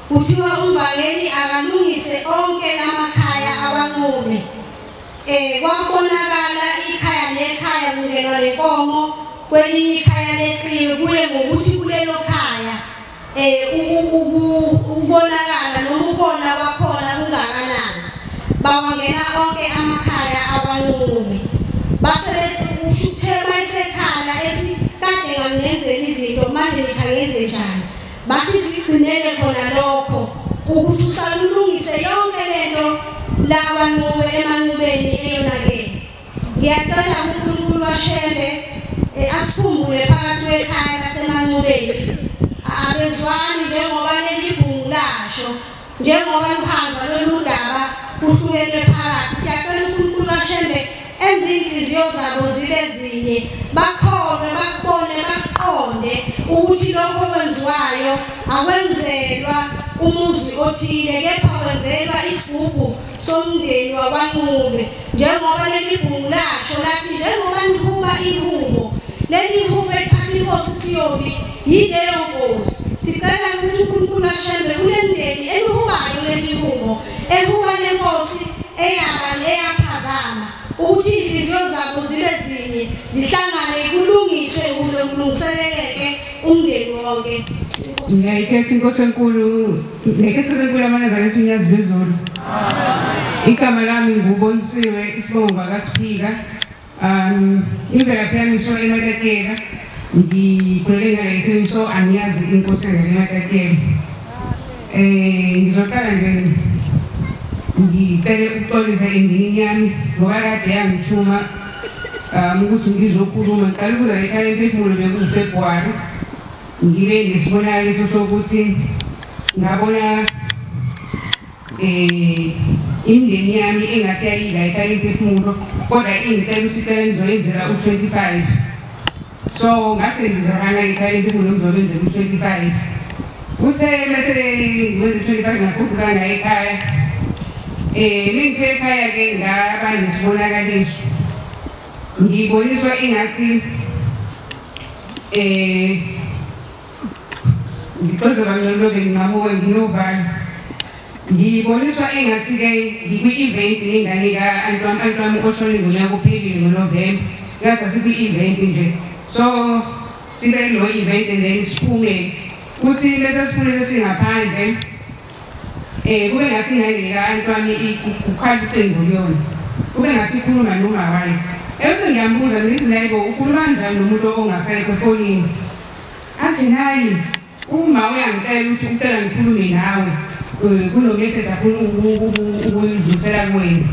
kuthiwa umvangeli akalungise onke lamakhaya abanqube kwabonakala ikhaya nekhaya kungenwa lenkomo kwelinye ikhaya leqiwe kuye ngokuthi kulelo khaya ukubonakala noma ukona kwakhona kungakanani bawangena onke amakhaya abanqube base uthema esekhala ethi kade ngangenzela izinto manje ngithangenze njani bathi sigcinele khona lokho ukuthi usalulungise yonke lento labanqube emanqubeni eyonakele ngiyacela uNkulunkulu washele asikhumbule phakathi kwekhaya lasemanqubeni abezwani njengoba lelibhungu lasho njengoba luhamba lolu daba kuhlukene phakathi siyacela uNkulunkulu washele enze inhliziyo zabo zibe zinye bakholwe bakubone baqonde ukuthi lokho kwenziwayo akwenzelwa umuzi othile kepha kwenzelwa isigubhu somndeni wakwanqube njengoba lelibhungu lasho lathi njengoba nihuba ihubo leli hubo ephathi inkosi siyobi yileyo nkosi sicela ukuthi uNkulunkulu ashembe kule mndeni elihubayo leli hubo ehuba lenkosi eyaba leyaphazama ukuthi inhliziyo zabo zibe zinye zihlangane kulungiswe ukuze kulungiseleke umndeni wonke. Ngiyayikhetha inkosi enkulu amandla kaSinyazi Bezulu. Igama lami ngubonisiwe isibongo kaSiphika. Imvelaphi yami so eMatakela ngikhulele ngaleso so angiyazi inkosi eMatakela. Ngizoqala nje ngicela ukuxolisa endini yami ngoba kade yangithuma ukuthi ngizokhuluma ngiqala ukuza ekhaya emphefumulo bekuFebruary ngibe nesibonakaliso sokuthi ngabona imindeni yami engathi ayila ekhaya emphefumulo kodwa ingicela ukuthi icela ngizoyenzela u-25 so ngase ngizakana ekhaya emphefumulo ngizobenzela u-25 uthe bese ngiwenza u-25 ngakhumbulana ekhaya mengifike ekhaya-ke ngaba nesibonakaliso ngiboniswa ingathi ngixoxela ngcono benginqamuke nginovalo ngiboniswa engathi-ke ngikwi-event nengane ka-anti wami oshone ngonyaka uphelile ngoNovemba ngathi asikwi-event nje so sibe kulo event and then siphume futhi lesa siphumele singaphandle kube ngathi ingane leka-anti wami ukhala ucingo kuyona kube ngathi ikhuluma noma wayo ebese ngiyambuza ngithi nayibo ukhuluma kanjani nomuntu ongasekho efonini athi hayi uma uyangicela ukuthi ucela ngikhulume nawe kuno-message afuna ukuyidlulisela kuwena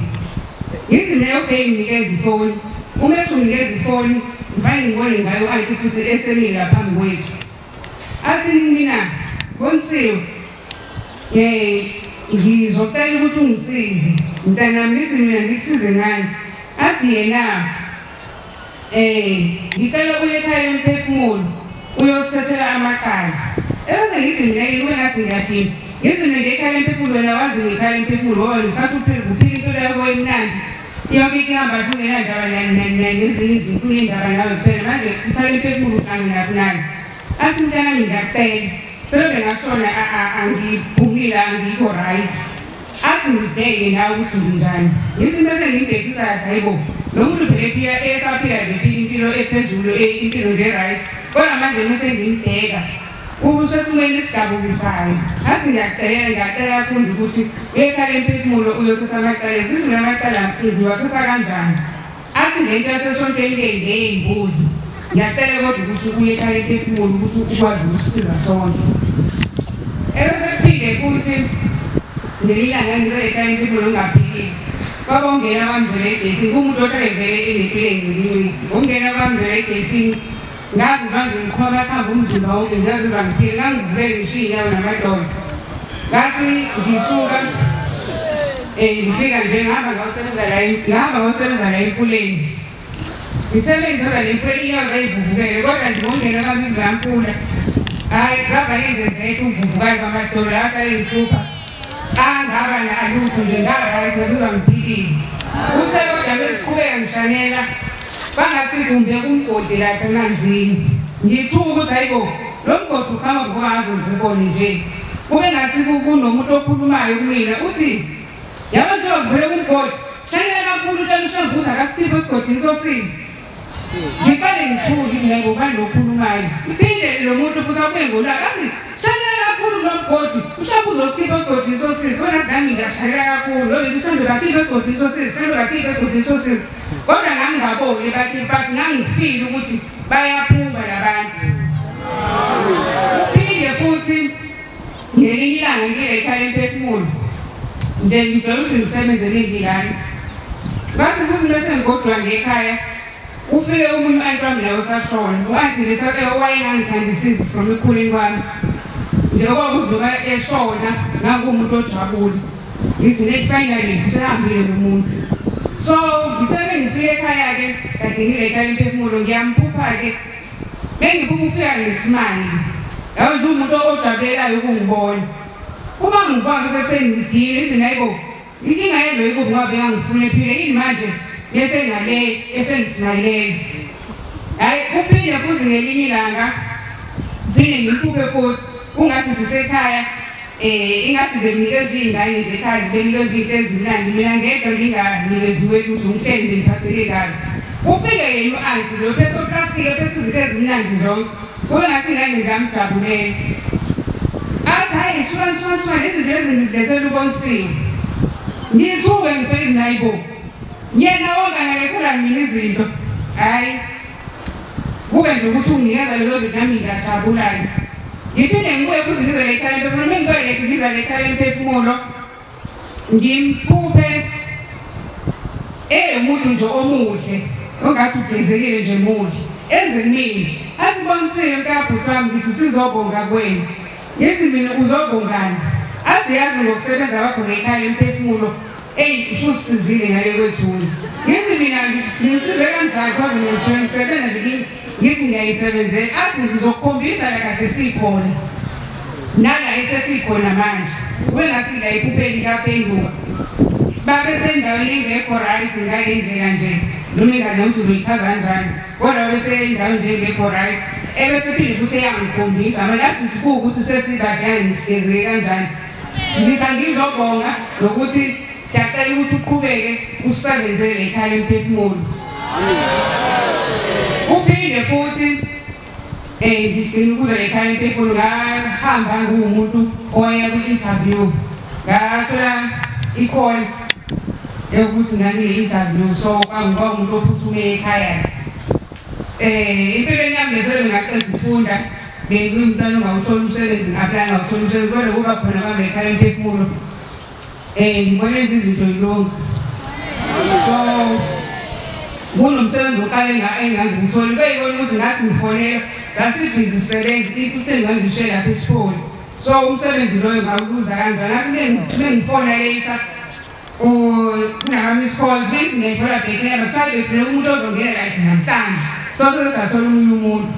ngithi naye okay nginikeza ifoni uma ethi unginikeza ifoni ngifane ngibone ngayo anti futhi esemile laphambi kwethu athi mina Bonisiwe ngizocela ukuthi ungisize mntanami ngithi mina ngikusize ngani athi yena ngicela uye ekhaya emphefumulo uyosethela amaqala ebese ngithi mina kube ngathi ngiyadinga ngithi mina ngekhaya emphefumulo wena wazi ngekhaya emphefumulo wona usathi uphila impilo yakho emnandi yonke ihamba kungenandaba nezinye izinto unendaba nawe kuphela manje ikhaya emphefumulo uhlangana nani athi mntanami ngiyacela selobe ngashona angiphumile angikho right athi ngibheke nawe ukuthi nginjani ngithi bese ngibhekisa kahle hayibo lo muntu phela esaphila bephila impilo ephezulu impilo nje right kodwa manje mase ngimbheka ubusesimweni esigabukisayo athi ngiyacela kakhulu ukuthi ekhaya emphefumulo uyothatha amacala ngithi namacala ngiwathatha kanjani athi lento yasesontweni ngeyimbuzi ngiyacela kodwa ukuthi uye ekhaya emphefumulo ukuthi ukwazi ukusiza sonke ebese kuphinde futhi ngelilanga ngize ekhaya emphefumulo ngaphikile kwabongena kwamzwela egeyisini kumuntu ohlale enempilo engciliwe ongena kwamzwela egeyisini ngazi manje ngikhona amathamba umzimba wonke ngiyazizwa ngiphile ngangivele ngishiye inyawo namadolo ngathi ngisuka ngifika nje ngihamba ngawusebenza la emfuleni ngithembe ngizoba nemfuleni inyawo zayivuvukele kodwa ngibongena kwamimba yamfula hayi ngaba ngenze zethu umvuvukali kwamadolo la ahlale ngihlupha angaba nalutho nje ngaba sezizwa ngiphilile uthe kodwa besiqhubeka ngishanela bangathi kumbe kumgodi lapha emanzini ngithuka ukuthi hayibo lo mgodi ukhamba ngokazi ngibone nje kube ngathi kunomuntu okhulumayo kumina uthi yabo nje ngivele kumgodi shanela kakhulu utshela ushembuza kaSipho esigodini sosizi ngibale ngithuki mina ngokani lokhulumayo iphinde lo muntu futhi akube ngolaka athi shanela kakhulu lo mgodi ushabuza uSipho esigodini sosizi wena nami ngashalela kakhulu lo besishambe kaphile esigodini sosizi shambe kaphile esigodini sosizi kodwa ngangingaboni bathi ngangifile ukuthi bayaphunga labantu uphinde futhi ngelinye ilanga ngile ekhaya emphefumulo nje ngijwayele ukuthi ngisebenzele iy'ngilane bathi futhi bese ngigodwa ngekhaya ufike omunye u-anti wami nawe usashona u-anti owayengangithandisisi from ekhuleni kwami nje kwakuziloba eshona ngangumuntu ojabule ngithi finally usehambile lo muntu so ngithe ngifike ekhaya-ke kade ngile ekhaya emphefumulo ngiyamphupha-ke bengiphupha ufika ngesimanje yawo nje umuntu ojabulelayo ukungibona uma ngivanga sekutheni ngidile ithi nayibo inkinga yelo yikubi ngoba bengangifuna ephile yini manje lesengale esengisinayilele hayi uphinde futhi ngelinye ilanga phinde ngimphuphe futhi ungathi sisekhaya ingathi benginikezwe iy'ngane nje ekhaya zibenikezwe iy'nto ezimnandi mina ngedwa nginganikeziwe lutho ngihleli nje ngiphatheke kabi ufike yena u-anti lo phethe oplastiki ephethe izinto ezimnandi zonke kube ngathi iy'ngane ziyamjabulela athi hayi suka izinto lezi ngizilethela ubonisiwe ngithuke ngibheki nayibo yena wonke angalethela mina izinto hhayi kube nje ukuthi unginikeza lezo zinto nami ngiyajabulayo ngiphinde ngibuye futhi ngize la ekhaya emphefumulo uma ngibuyele ngiza la ekhaya emphefumulo ngimphuphe umuntu nje omuhle ongathi ugezekile nje muhle enze kumina athi bonisiwe nkabhuti wami ngithi sizobonga kwenu ngithi mina uzobongani athi yazi ngokusebenza kwakho la ekhaya emphefumulo ususizile ngale kwethuna ngithi mina ngisize kanjani because mina ngisuke ngisebenza nje ngithi ngiyayisebenzela athi ngizokukhombisa la kade sikhona nala esesikhona manje kube ngathi la iphupheni kaphenduka babe sendaweni engekho right ngale ndlela nje noma ingane ukuthi uzoyichaza kanjani kodwa besendaweni nje engekho right ebese phinde futhi eyangikhombisa manje athi sibuke ukuthi sesikadlana nisigezeke kanjani ngithi ngizobonga nokuthi siyacela ukuthi uqhubeke usebenzele ekhaya emphefumulo uphinde futhi ngigcina ukuza la ekhaya emphefumulo ngahamba nguwumuntu owaya kwi-interview ngathola i-call yokuthi ngangine-interview so kwangiba umuntu ophuthume ekhaya empilweni yami lesole ngaqeda ukufunda bengiyumntwana ongawuthola umsebenzi ngaphela ngawuthola umsebenzi kodwa kuba khona kwami ekhaya emphefumulo ngibone nje izinto yilonke so kunomsebenzi oqale engangiwutholi beyibona ukuthi ngathi ngifonela sasibhizi sisebenza futhi engangishiye lapha esifoni so umsebenzi loyo ngawuluza kanjani ngathi bengifona later kunama-miss calls bethi ngiyayithola bhekineba kuthiwa befuna umuntu ozongena like namhlanje so sesathola omunye umuntu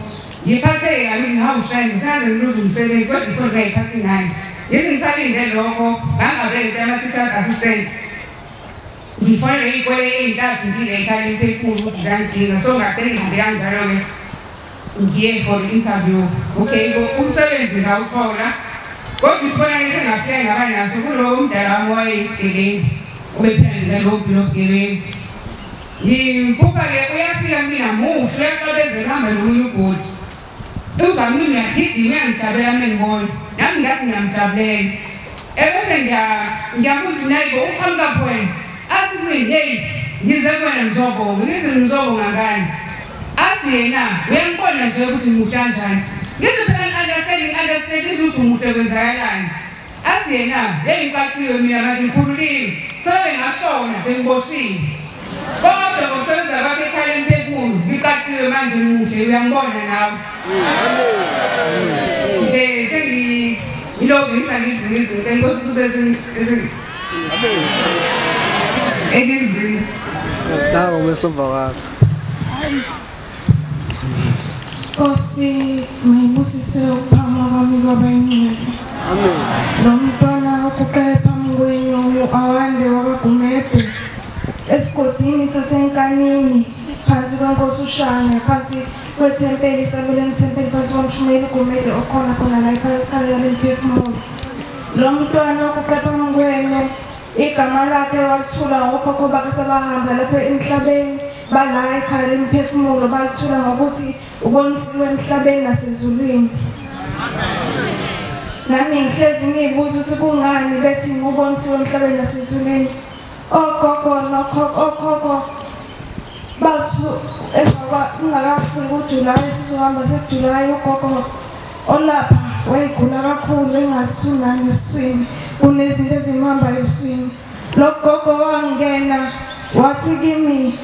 ngiphatheke kabi ngihawushayini ngisaze ngiluze umsebenzi kodwa ifoni ngayiphathi ngani ngithi ngisalinde lokho ngangabele ama-teachers assistant ngifonele iy'kole ey'ntathu ngile ekhaya emphefumulo ukuthi zangidinga so ngagcina ngihambe kanjalo-ke ngiye for i-interview okay umsebenzi ngawuthola kodwa isibonakele sengafike ngaba naso kulowo mdala wami wayeyisigebengu ubephila nje ngalowo mpilo obugebengu ngimphupha-ke uyafika mina muhle uyaxabezela uhamba nomunye ubhodi uzamini uyagijima uyangijabula mengibona nami ngathi ngiyamjabulela ebese ngiyabuza nayibo uqhamuka wena athi kumina heyi ngize kuwena ngizobonga ngithi ngizobonga ngani athi yena uyangibona nje ukuthi muhle kanjani ngithi phela ngi-understand ukuthi umuhle kwenzakalani athi yena yeyinkaqiwe mina manje ngikhululile sabe ngasona bengibosile kodwa ngokusebenza kwakhe ekhaya emphefumulo ngiqaqiwe manje muhle uyangibona nawe nje sengilobisa ngidlula izinto enkosi kusezingizwini sawa umesomba wakho Kosi ngibusise ukuphama kwami kwabayingcwele. Amen. Lo mntwana okuqala phambi kwenu awande wakaGumede esigodini sasenkanini phansi kwenkosi uShane phansi kwethempeli sabeleni thempeli phansi komshumeli uGumede okhona khona la ekhaya lemphefumulo. Lo mntwana okuqala phambi kwenu igama lakhe walithula ngokhokho bakhe sebahamba lapha emhlabeni bala ekhaya lemphefumulo balithula ngokuthi ubonisiwe emhlabeni nasezulwini. Nami ngihlezi ngibuza ukuthi kungani bethi ngubonisiwe emhlabeni nasezulwini. Okhokho bathu ungakafiki uJulayi sizohamba seJulayi ugogo olapha wayegula kakhulu engasunani esiswini kunezinto ezimhamba ebusweni. Lo gogo wangena wathi kimi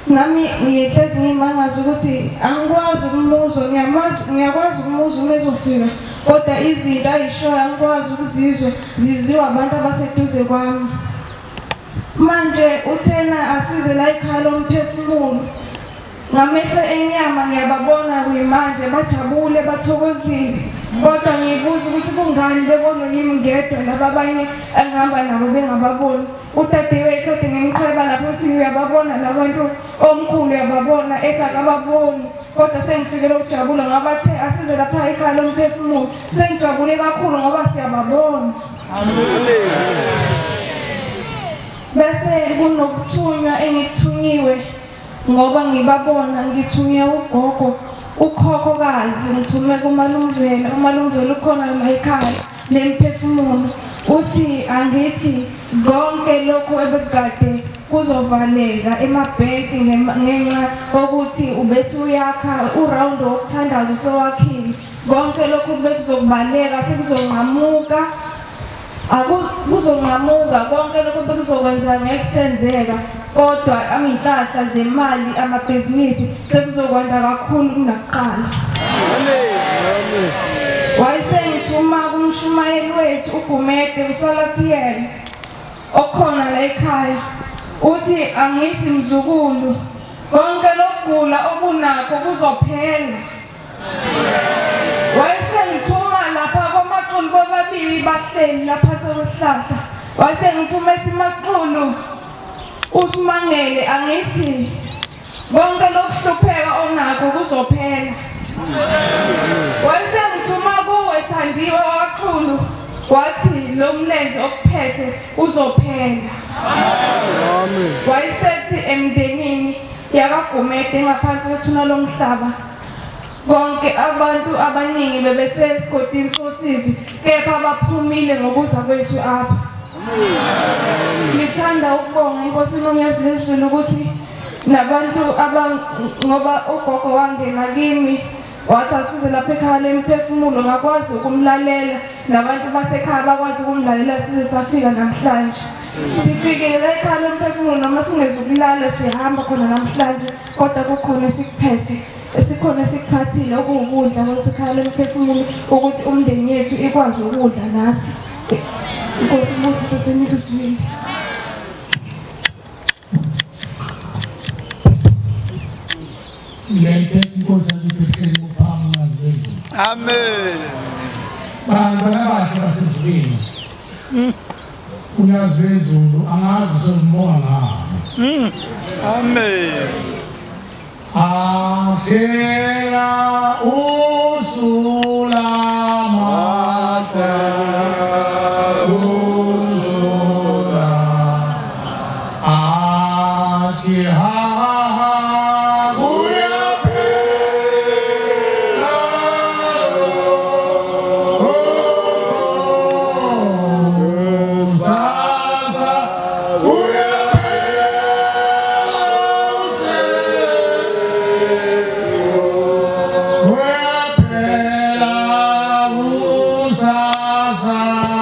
nami ngihlezi ngimangaza ukuthi angikwazi ukumuzwa ngiyakwazi ukumuzwa uma ezofika kodwa izinto ayishoyo angikwazi ukuzizwa ziziwa abantu abaseduze kwami. Manje uthena asize la ekhaya lomphefumulo ngamehlo enyama ngiyababona kuyimanje bajabule bathokozile kodwa ngibuza ukuthi kungani bebona yimi ngedwa laba abanye engihamba nabo bengababoni. Udadewethu othi ngimqheba lapho uthi uyababona labantu omkhulu uyababona ethi akababoni kodwa sengifikele ukujabula ngoba bathe asize lapha ekhaya lomphefumulo sengijabule kakhulu ngoba siyababona. Amen. Bese kunokuthunywa engithunyiwe ngoba ngibabona ngithunywe ugogo ukhokhokazi ngithume kumalumvela umalumvela ukhona la ekhaya lemphefumulo uthi angithi konke lokho ebekade kuzovaleka emabhenki ngenxa ukuthi ubethu uyakha uround wokuthandaza sowakhile konke lokho bekuzobaleka sekuzonqamuka akuzonqamuka konke lokho bekuzokwenza ngekusenzeka kodwa aminhlahla zemali amabhizinisi sekuzokwanda kakhulu kunakuqala. Amen. Wayesengithuma kumshumayeli wethu uGumede uSalathiyeli okhona la ekhaya uthi angithi mzukulu konke lokugula okunakho kuzophela. Wayesengithuma lapha koMaxulu bobabili bahleli lapha kwesihlahla wayesengithuma ethi Maxulu uSimangele angithi konke lokuhlupheka onakho kuzophela. Wayesengithuma kuwe Thandiwe waXulu wathi lo mlenze okuphethe uzophela. Amen. Wayesethi emndenini yakaGumede ngaphansi kwethuna lomhlaba konke abantu abaningi bebesesigodini sosizi kepha abaphumile ngokuza kwethu apha. Ngithanda ukubonga inkosi nomyazi lezulu ukuthi nabantu ngoba ugogo wangena kimi wathi asize lapha ekhaya lemphefumulo ngakwazi ukumlalela nabantu basekhaya bakwazi ukumlalela size safika namhlanje. Sifikile la ekhaya lemphefumulo noma singezukulala sihamba khona namhlanje kodwa kukhona esikuphethe esikhona esikuphathile okuwukudla kwasekhaya lemphefumulo ukuthi umndeni yethu ikwazi ukudla nathi. Inkosi Moses sinika isizwe. Ngiyayiphethe inkosi ukuthi uphamu ngazizwe. Amen. Bantwana basho basezulwini. Unyazwezulu angazi sombonga ngabo. Amen. Afela usula mata usula atiha Sasa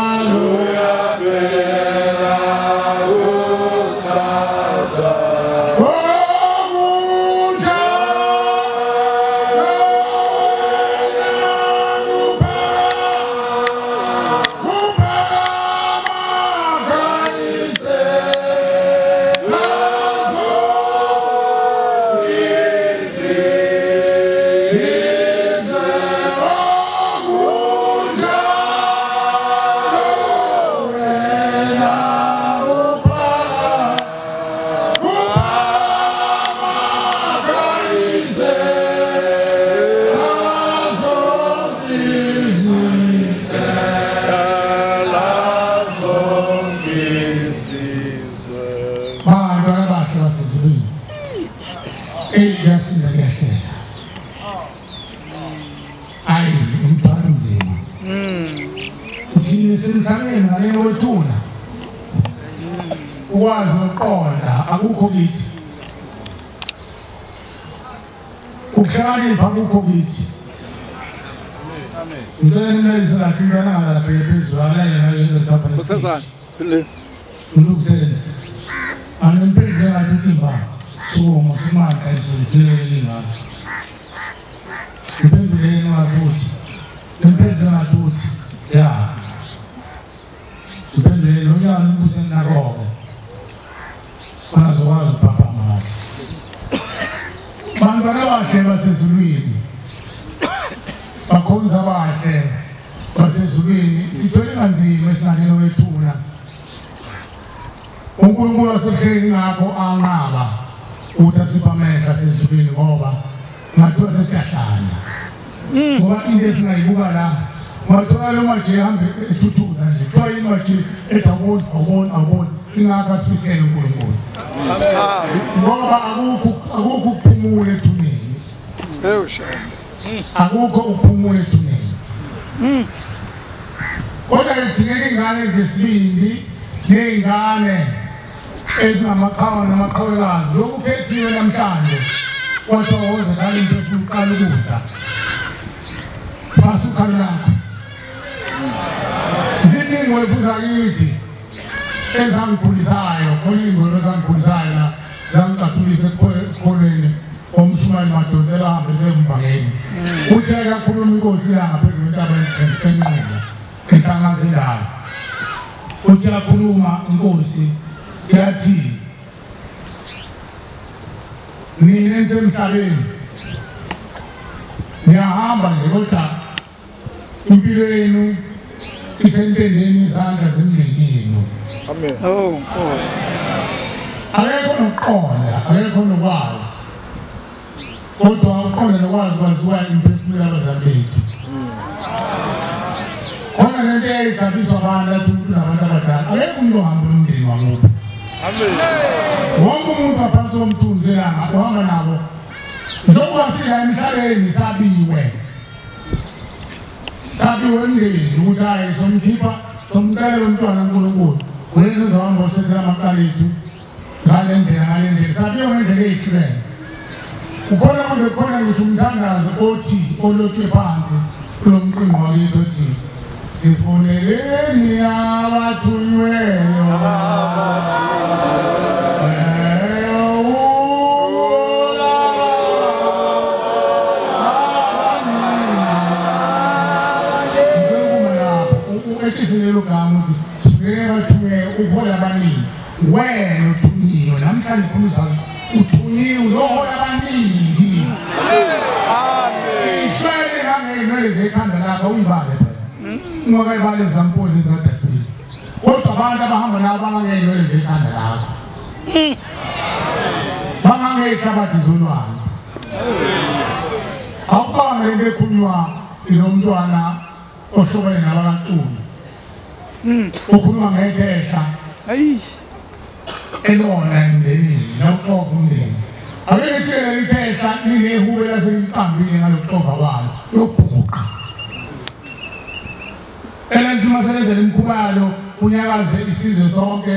Yasinda kuyahlela. Ayi umthwalo nzima. Thina simhlabeni ngale wethuna. Ukwazi ukuqonda akukho kithi. Ukuhlakanipha akukho kithi. Ngicela nimezela ngingana la phezulu alale ngale thapha nesi. Kusasana. Ngilukuzela. Anempela ngathi imba. So musimaka izindlele ngakho. Ngiphenduleni ngakuthi. Ngiphendula ngakuthi. Ya. Ngiphenduleni loyana kusenakho. Bazokwazi papa mama. Bantwana bahle basezulwini. Bakhonza bahle basezulwini. Sithole kanzima esangene wethuna. uNkulunkulu wasehleli ngakho anqaba uthasipha amehla sezulwini ngoba ngathiwa sesiyahlanya. Ngoba into esingayibuka la mathola lo manje ehambe ethuthuza nje. Kuthiwa yini manje awuboni ingakho asifisele uNkulunkulu. Ngoba akukho ukuphumula ethuneni. Akukho ukuphumula ethuneni. Kodwa kudingeka ingane ezisibindi ney'ngane ezingamakhawa namaqhawekazi. Lokhu khethiwe namhlanje wathokoze khala imphefumulo uqala ukudla. Phasa ukhalo lakho. Izidingo ephuza kithi ezangikhulisayo, koningolo ezangikhulisayo la zangicatulisa ekholweni omshumane madozela ahambe semvangeni. Uthe kakhuluma inkosi yanga phezu kwentaba enquma enhlangazelayo. Uthe kakhuluma inkosi yathi mina ensemhlabeni ngiyahamba nje kodwa impilo yenu isentendeni izandla zemlingino. Amen. Oh Nkosi. Akekho nokuqonda, akekho nokwazi. Kodwa uqonda nokwazi kwaziwa imphefumulo yabazali bethu. Khona lento eyayigabiswa abantu athi nabantu abadala. Akekho umuntu ohamba nomndeni wangubo. Amen. Wonke umuntu aphansi komthunzi elanga uhamba nabo. Njengoba sila emhlabeni sabiwe. Sabiwe umndeni ukuthi hayi somkhipha somcela umntwana uNkulunkulu. Wena uzohamba usethela amacala ethu ngale ndlela sabiwe ngendlela eyihlukene. Ukhona manje khona ngithi umthandazo othi olothwe phansi kulo mqingo wakithi othi sifuneleni abathunyweyo. Ekisinelo gama uthi sibeke bathunyweyo uhola abaningi. Wena uthunyiwe namhlanje khuluza uthunyiwe uzohola abaningi. Amen. Ishwele ngamemele zekhanda lapha uyibale phela. Ungakayibale zamponi zadabini. Kodwa abantu abahamba nabo bangangeyinwele zekhanda lapha. Bangangeyihlabathi zolwandle. Awucabange lento ekhulunywa inomntwana ohlobene nabakaculi. Ukhuluma ngekhehla. Hayi. Elona emndenini nawuxoxa umndeni. Ake ngitshele ikhehla linehube lasenkambini ngalokuxoxa kwalo lobhuqa. Elantu maselezele imkhubalo unyakaze isizwe sonke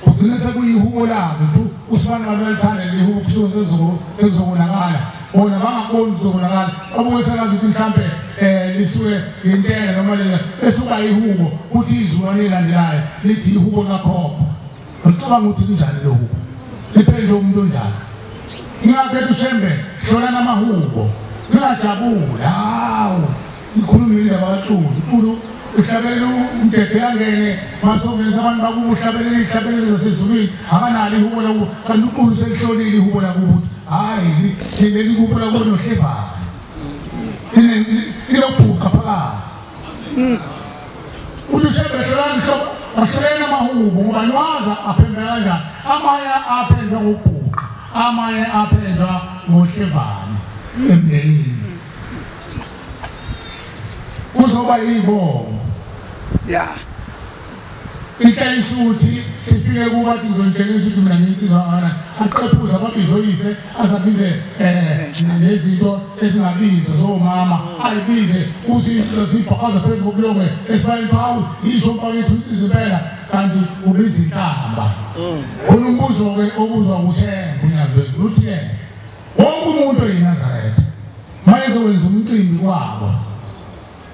ugcine sekuyihubo labo usibani balithanda lehubo kusuke sezokubonakala. Bona bangaboni uzokubonakala. Abuke sengazi ukuthi mhlambe lisuke intela noma le esuka ihubo uthi izwana elandelayo lithi ihubo kakhopha. Ngicabanga ukuthi kunjani lo hubo. Liphendle umuntu onjani. Ngingakhetha ushembe hlola namahubo. Ngiyajabula. Hawu. Ikhulumile labaculi. Ukhulu uhlabela umdede yangene masongeza abantu bakubo uhlabela ihlabela zasezulwini akanali ihubo lakubo kanti uqulu selihlolile ihubo lakubo. Hayi leli ihubo lakubo nohlebana. Ilokubhuqa phakathi. Ushembe hlola nhlobo ahlelena amahubo ngoba nwaza aphendwa kanjani. Amanye aphendwa ngobhuqa, amanye aphendwa ngohlevana emndenini. Uzoba yibongo. Ya. Ika isuthi sifike kuba ngizonjengisa ukuthi mina ngiyinsizwa ngana aqephuza ababizoyise azabize nezinto ezingabizo zomama ayibize kuthi sibhakaza phezulu kokulonge esibayeni phawu isho mpakethu insizwe phela kanti ubiza inhlamba unombuzo ke obuzwa kuThemba uNyazwezi uthi yena wonke umuntu oyinazaretha mayezowenza umcimbi kwabo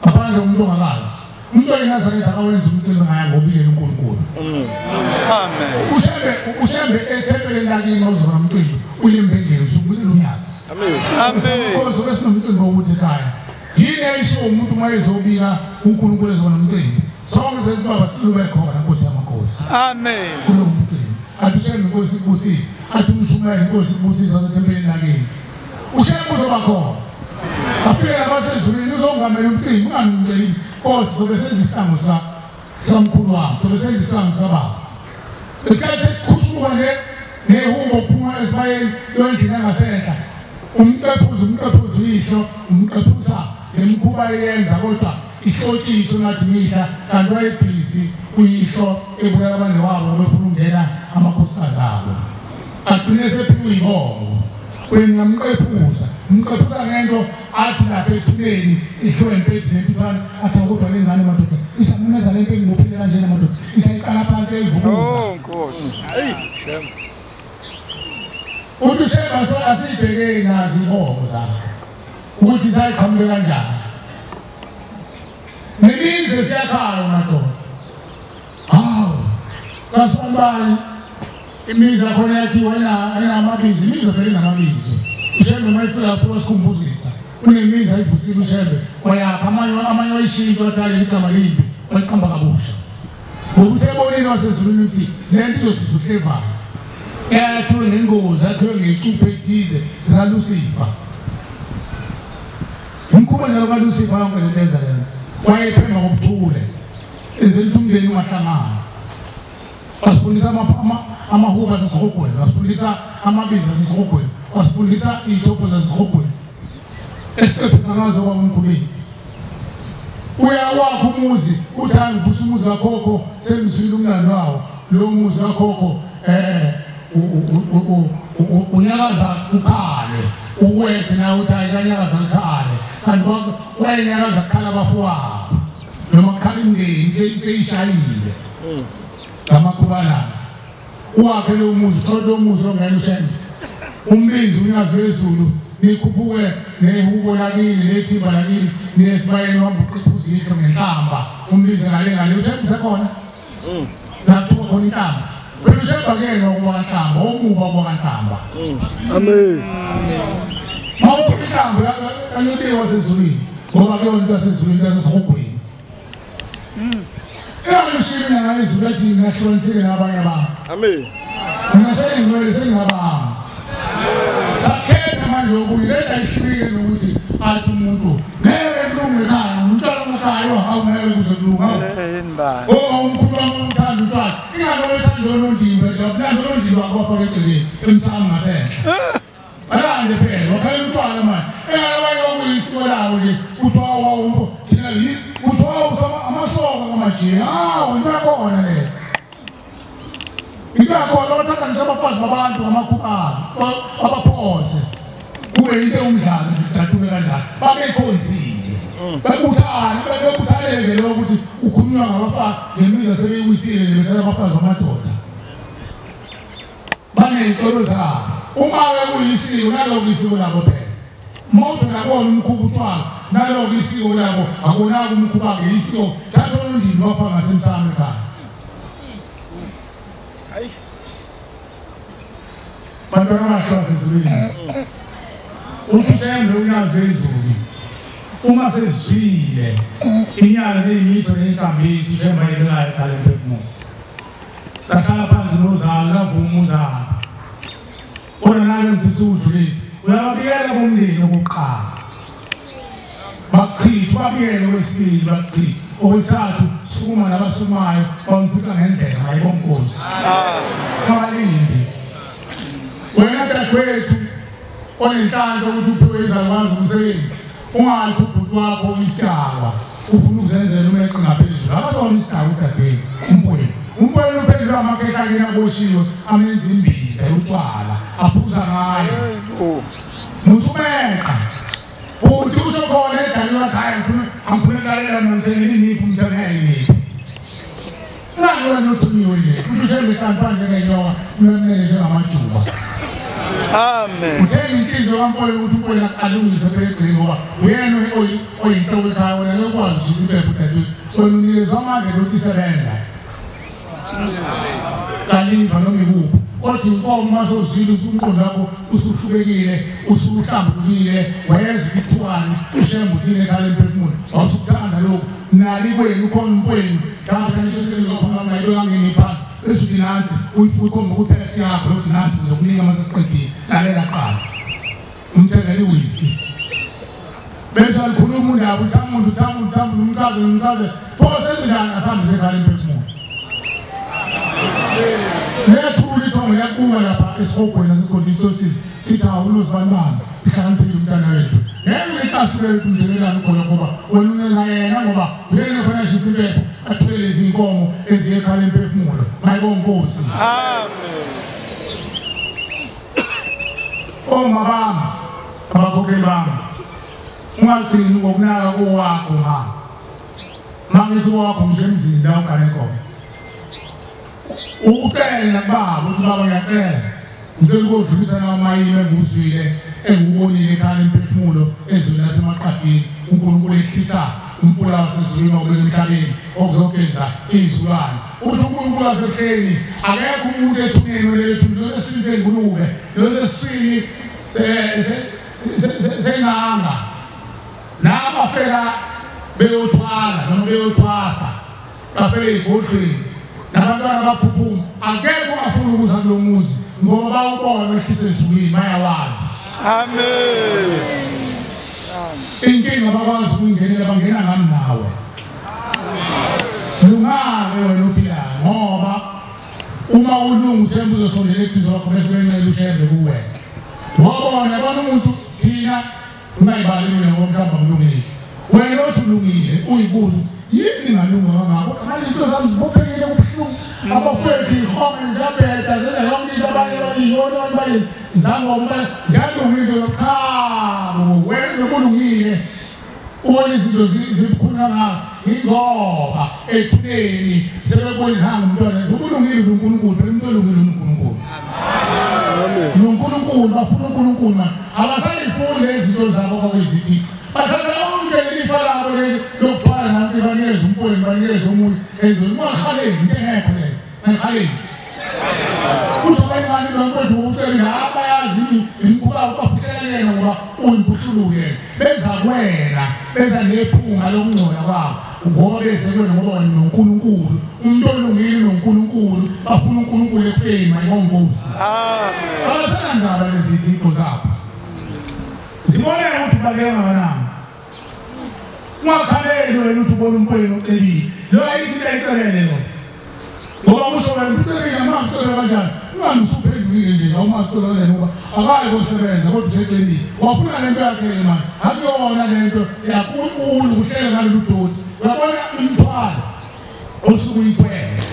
abanye umuntu ongakazi umuntu oyinazaretha akawenza umcimbi ngaya ngobile uNkulunkulu amen ushembe ethempeleni lakini uzona umcimbi uyembengeni usubulile unyazi amen ozobe sinomcimbi wokuthi ekhaya yini ayisho umuntu mayezobika uNkulunkulu ezona umcimbi sonke sesibaba silube khona Nkosi yamakhosi amen kulo mcimbi adushembe Nkosi ibusisi athi umshumayeli Nkosi ibusisi wasethempeleni lakini ushembe uzoba khona afika abasezulwini uzongamela umcimbi ungamceli Nkosi sobe senza isihlangu samkhulu wami sobe senza isihlangu sababa esikhathi kukhushuka nehubo phuma esibayeni yondlini yangasehla umqephuzo uyisho umqephuza lemkhuba yenza kodwa ihlotshiso ngathi mihla kanti wayebhizi uyisho ebulala abantu wabo befuna ungena amakhosikazi abo agcine sephiwe ibongo wena umqephuza ngento athi lapha ethuleni ihlwempe ethi nepithana athi kodwa lengane madoda isamemeza lento engibophile kanjena madoda isayiqala phansi eyivukuza Nkosi shem uthi sheba asibheke nazi ibongo zakhe ukuthi sayiqhamuke kanjani Nimize siyakhaya madoda hawo kasibani imiza khona yakhiwa enamabizo imiza phela enamabizo ushembe mayifika lapho wasikhumbuzisa unemiza ayivusile ushembe wayapha amanye wayishintsha wathale igama limbi wayiqamba kabusha ngokusebonini wasezulwini uthi lento izosusa uhlevana eyathiwe nengozi athiwe ngecuphe ethize zikaLucifer umkhuba njalo kaLucifer yonke lento enza lento wayephemba ngobuthule enzela ukuthi umndeni ungahlangani basifundisa amahuba asesihogweni basifundisa amabiza asesihogweni basifundisa iy'thopho zasesihogweni esiqephisa ngazo kwaMkhuleni uyawakha umuzi uthanda ubusa umuzi kakhokho sengizwile umlando wawo lowo muzi kakhokho unyakaza ukhale ukwethe nawe uthi ayikanyakaza likhale kanti wayenyakaza kukhala abafowabo noma kukhala imndeni seyishayile ngamakhubalana uwakhe lowo muzi uthole lowo muzi ongena ushembe umlinzi uNyazwezulu nikhuphuke nehubo lakini lethimba lakini nesibayeni wamba uqephuza ihlo ngenhlamba umlinzi ngale ushembe sekhona lapho khona inhlamba wena ushemba ke ngokubanhlamba omuba kwaNhlamba amen mawuthi inhlamba anyuliwe wasezulwini ngoba ke yonke wasezulwini lasesihogweni Eyalishini ngayizulu ethi ngahlukanisile nabanye abantu. Amen. Mina sengingwele sengingabanga. Sakhetha manje ukuyileta ishibike nokuthi athi umuntu ngeke kulunge ekhaya umntwana omkhaya awungeke kuze kulunga. Umkhulu wami uthanda utshwala. Ingalo ethanda lonondimbe lapho lonondimbe akubafaka egcekeni emsamo ngasenhle. Alande phela wakhala utshwala manje. Engalawayo okuyisiko lawo nje uthiwa wawumbo thina yi uthiwa amasoka ngamajiya ngiyakona le ngiyakona bathanda nje abafazi babantu ngamakhuba abaphose kube into umdlalo ndathume kanjani babekhonzile bebuthalele lokho ukuthi ukhulunywa ngabafazi ngemiza sebeyiwisile nebethela abafazi bamadoda baney'ntolo zabo uma bekuyisiko nalokho isiko labo phela mawuthi nakona umkhuba utshwala nalokho isiko labo akonake umkhuba ngeisiko thatha olondini bafaka ngasemsamo ekhaya bantwana abahle basezulwini uthembe uNyazwezulu uma sezwile inyanga ney'miso ney'nkambiso uthemba yekelayo kale mphefumulo sakhala phansi nozalo lavuma umuzalo ona nake ngifisa ukudlulisa uyababiyela bomndeni okokuqala bachithwa babiyele okwesibili bachithwa okwesithathu sukuma nabasumayo bamfica ngendlela hayi bonkosi balindi wena dadewethu onenhlanhla ukuthi uphiwe izalwazi umsebenzi ungathi ubhuti wakho isidakwa ufuna ukuzenzela umeqe ngaphezulu abasona isidakwa udadewethu umpweni Umpelo uphendula amakhehle akena boshiwe amenza imbiza utshwala aphuza ngayo. Musumeka. Uthi usho khona edalwa ekhaya angifuna ngithengele iniphi umthengele. Ngani wena uthumiwe nje? Uthembe kampani ngenyoka nomnene njengamajuba. Amen. Uthenga inhliziyo kaMpoyo ukuthi umpela alungise phezulu ngoba uyena oyinhloko ekhaya wena lokwazi ukuthi impepho dadwe. Wena amandla lokuthi isebenza. Kaliva noma ikuphi. Kodwa inkomo masozwile umqondo wakho usuhlubekile, usuhlambulukile, wayeza ukuthuani, ushemba uthini ekhaya emphefumulo. Awusukuthanda lokho. Nali kwenu ukhona umphweni. Kanti nje lokho ngangayibeka ngini phansi. Bese nansi uyikhomba ukuthi siyapha ukuthi nansi zokunika masesiqedile. Lalela qala. Umthengele whisky. Bese alikhuluma undaba uthamu umchaze. Pho senjani asambe ekhaya emphefumulo. Nethuli ithongo yakuwa lapha esikogweni nasesigodini sithi awulozibani ihlakaniphile umntana wethu. Ngeke licasule umndelelana khona ngoba wena uncenga yena ngoba uyena khona shisa impepho athwele lezi inkomo eziye ekhaya emphefumulo. Mayibonge Nkosi. Amen. Mama abakhokheli bami. Ungagcini ngokunaka kowakho mama. Mangithi wakho nje emzini la ugane khona. Ucela baba ukuthi baba ngiyacela ngicela ukudlulisa namayini enguzwile engubonile ekhaya emphefumulo ezweni lasemaqadini uNkulunkulu ehlisa umpula wasezulwini obeka emhlabeni okuzogeza izulwane uthi uNkulunkulu wasehleni akekho umuntu ethuneni lethu losesizwe ngulube losesizwini senanga nabafela beyothwala noma beyothwasa bafela igodlweni nabantwana baphuphuma akekho afuna ukuza kulo muzi ngoba bawubona behlise ezulwini bayawazi. Amen. Inkinga bakwazi ukuyingenela bangena ngami nawe. Lungake wena ophilayo ngoba uma ulungu themba uzosondela eduze kwakho bese bencela ushebe kuwe. Wabona umuntu thina ungayibali mina ngokuhamba kulungile. Wena othi ulungile uyibuza yini ngalunga ngakho manje sizozama bophekile kubuhlungu abafethi ihome zabeda zena yonke abanye bayiyona abanye zangoma zalungile cha wena kulungile ubona izinto zibukhuna ngakho ingoba ethuneni sebebona ihanga umntwana ukulungile uNkulunkulu umuntu olungile uNkulunkulu. Amen. uNkulunkulu bafuna uNkulunkulu manje abasayifunde izinto zabo kwakuyizithi bathatha onke lelifa labo lokuthwala nanti banyeza umpoyi banyeza umuntu enze ungakhaleni into engekho leyo ngikhaleni uthi bayimali bankwethu ukucela abayazi imikhuba bafukelelene ngoba uyimpuhluluke beza kwena beza nephunga lokungcola kwabo ngoba bezelwe ngoba noNkulunkulu umuntu olungile noNkulunkulu bafuna uNkulunkulu ekufeni mayibonge Nkosi. Amen. Abasana ndaba lezi zithixo zabo zibona ukuthi bakela nami ungakhaleli wena uthi ubona umpoyi ocelile lo ayikho ecelele lo ngoba usho wena ucelile manje ucela kanjani ungani usuphendulile nje awumasicela ngoba akayi kusebenza kodwa usecelile wafuna lento yakhe manje akuyona lento yakunkulu kuhlela ngalolu dodi uyabona imithwalo osuku uyithwele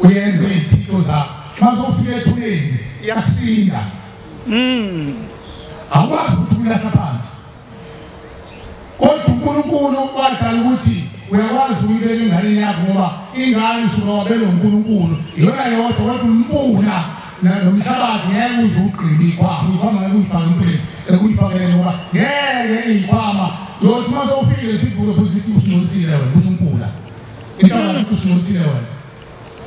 uyenze izithixo zakho mase ufike ethuneni iyasinda akwazi ukuthi ulahla phansi kodwa uNkulunkulu wadala ukuthi uyakwazi ukuyibeka ingane yakho ngoba ingane usuka wabelwa uNkulunkulu yona yodwa kodwa umpula nomhlabathi ngeke uze ugqile ikhwama ngeke uyifake empilweni ekuyifakele ngoba ngeke iyikhwama yothi mase ufike sivulo positive usingolisile wena kusho umpula inhlabathi usingolisile wena